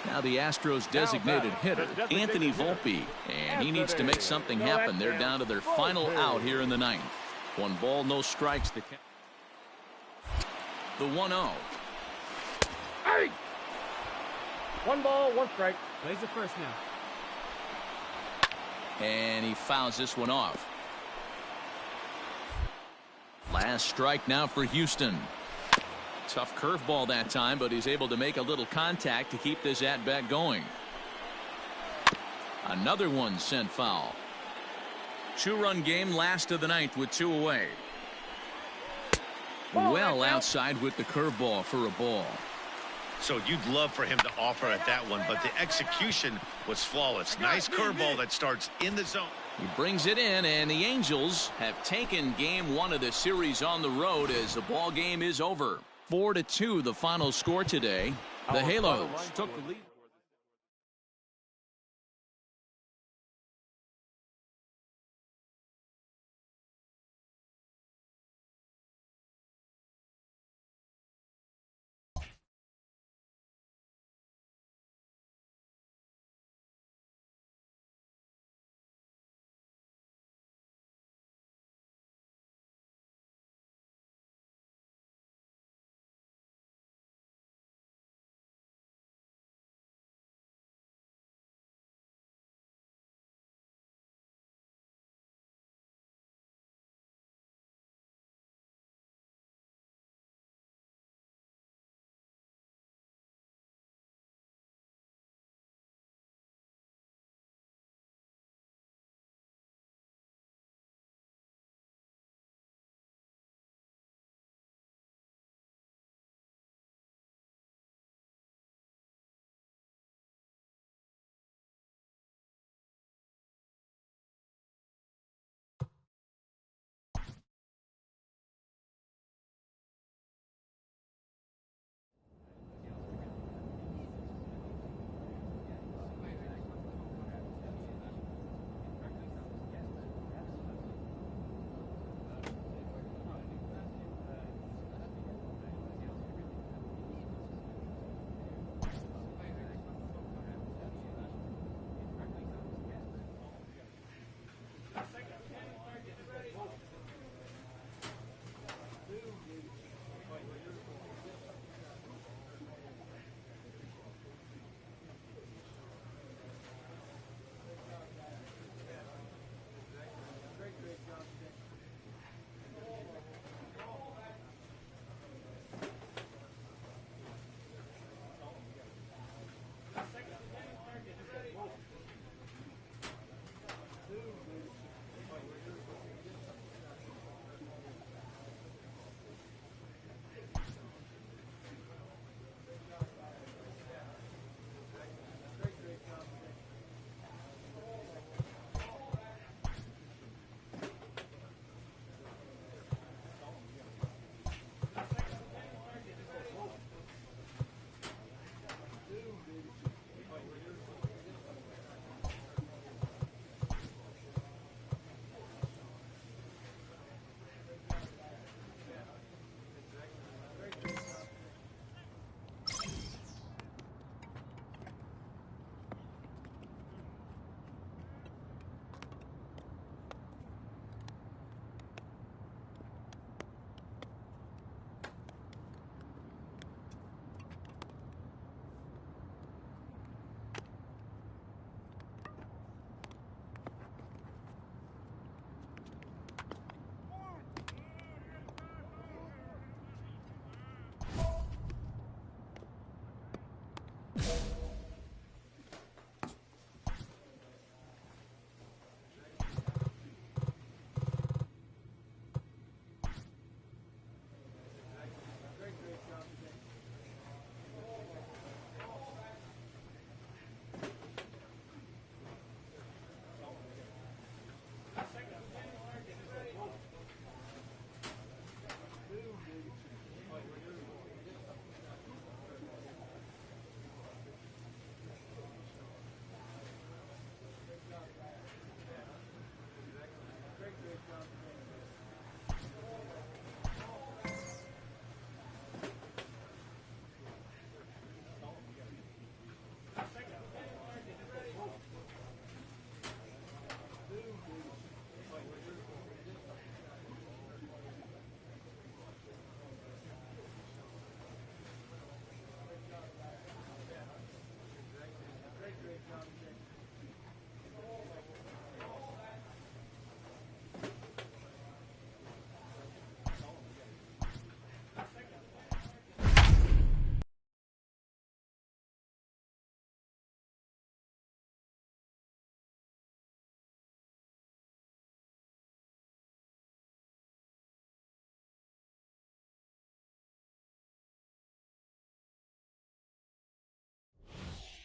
Now the Astros designated hitter, Anthony Volpe, and he needs to make something happen. They're down to their final out here in the 9th. 1 ball, no strikes. The 1-0. Hey! 1 ball, 1 strike. Plays it first now. And he fouls this one off. Last strike now for Houston. Tough curveball that time, but he's able to make a little contact to keep this at-bat going. Another one sent foul. 2-run game, last of the 9th with 2 away. Well outside with the curveball for a ball. So you'd love for him to offer at that one, but the execution was flawless. Nice curveball that starts in the zone. He brings it in, and the Angels have taken game 1 of the series on the road as the ball game is over. 4-2 the final score today. The Halos took the lead.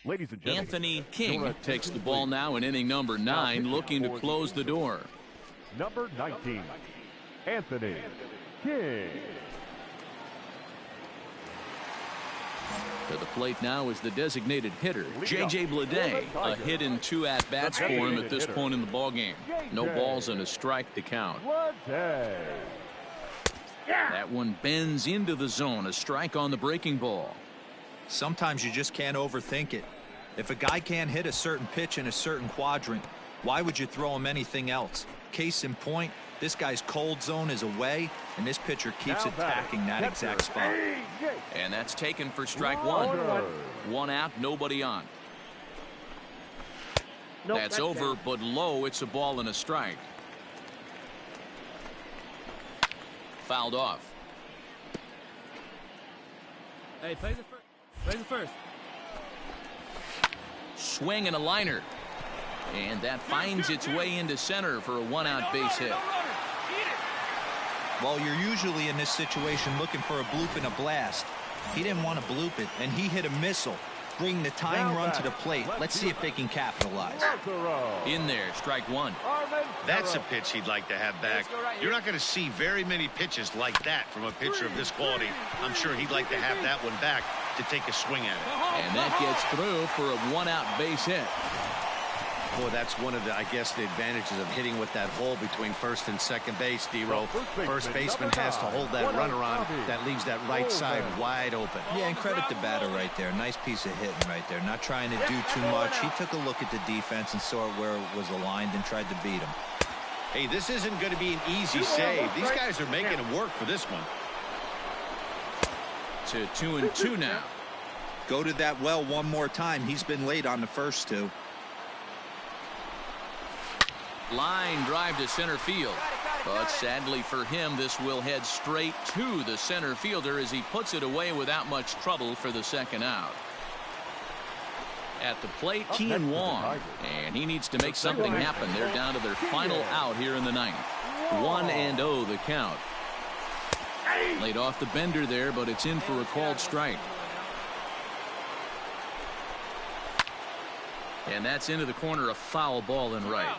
Ladies and gentlemen, Anthony King takes the ball now in inning number 9, looking to close the door. Number 19, Anthony King. To the plate now is the designated hitter, J.J. Bleday. A hit and 2 at-bats for him at this point in the ballgame. No balls and a strike to count. That one bends into the zone. A strike on the breaking ball. Sometimes you just can't overthink it. If a guy can't hit a certain pitch in a certain quadrant, why would you throw him anything else? Case in point, this guy's cold zone is away, and this pitcher keeps attacking that exact spot. And that's taken for strike 1. 1 out, nobody on. That's over, but low. It's a ball and a strike. Fouled off. Hey, play the first. Play the first. Swing and a liner. And that finds its way into center for a 1-out base hit. Well, you're usually in this situation looking for a bloop and a blast. He didn't want to bloop it, and he hit a missile, bringing the tying run to the plate. Let's see if they can capitalize. In there, strike 1. That's a pitch he'd like to have back. You're not going to see very many pitches like that from a pitcher of this quality. I'm sure he'd like to have that one back to take a swing at it. And that gets through for a 1-out base hit. Boy, that's one of the, I guess, the advantages of hitting with that hole between first and second base, D-Row. First baseman has to hold that runner on. That leaves that right side wide open. Yeah, and credit to batter right there. Nice piece of hitting right there. Not trying to do too much. He took a look at the defense and saw where it was aligned and tried to beat him. Hey, this isn't going to be an easy save. These guys are making him work for this one. To 2-2 now. Go to that well one more time. He's been late on the first 2. Line drive to center field. But sadly for him, this will head straight to the center fielder as he puts it away without much trouble for the 2nd out. At the plate, Kean Wong. And he needs to make something happen. They're down to their final out here in the 9th. 1-0 the count. Laid off the bender there, but it's in for a called strike. And that's into the corner, a foul ball and right.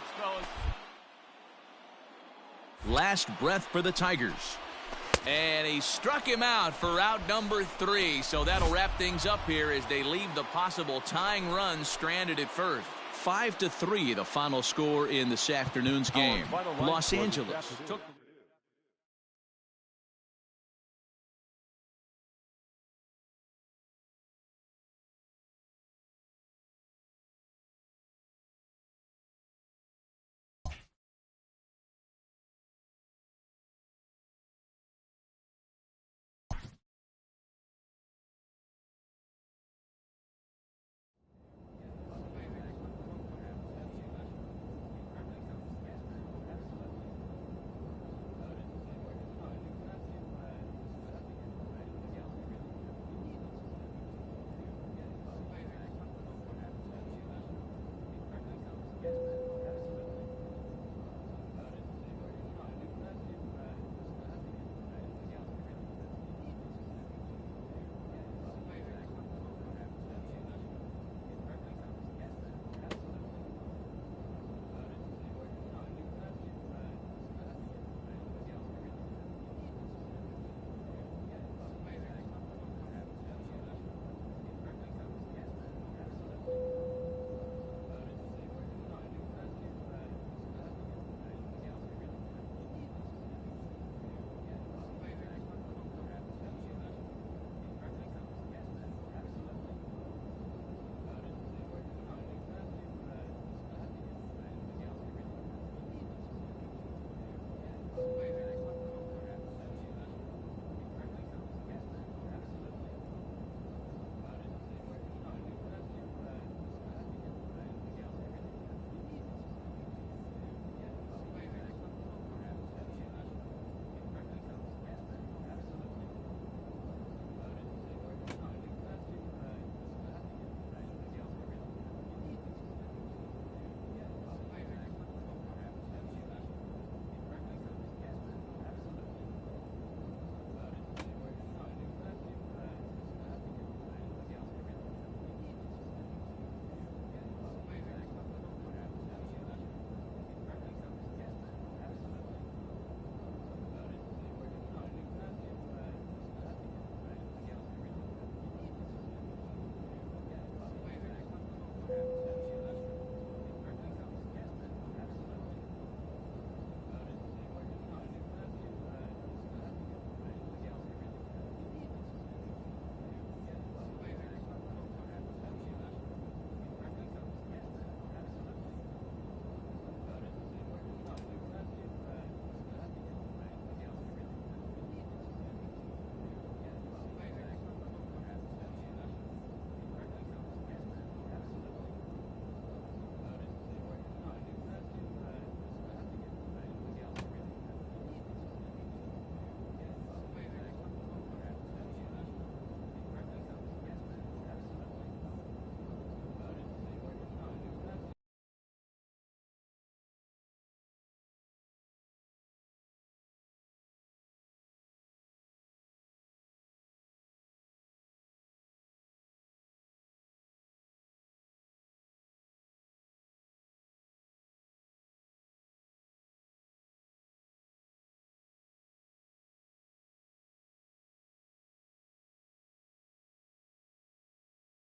Last breath for the Tigers. And he struck him out for out number 3. So that'll wrap things up here as they leave the possible tying run stranded at first. 5-3 the final score in this afternoon's game. Los Angeles took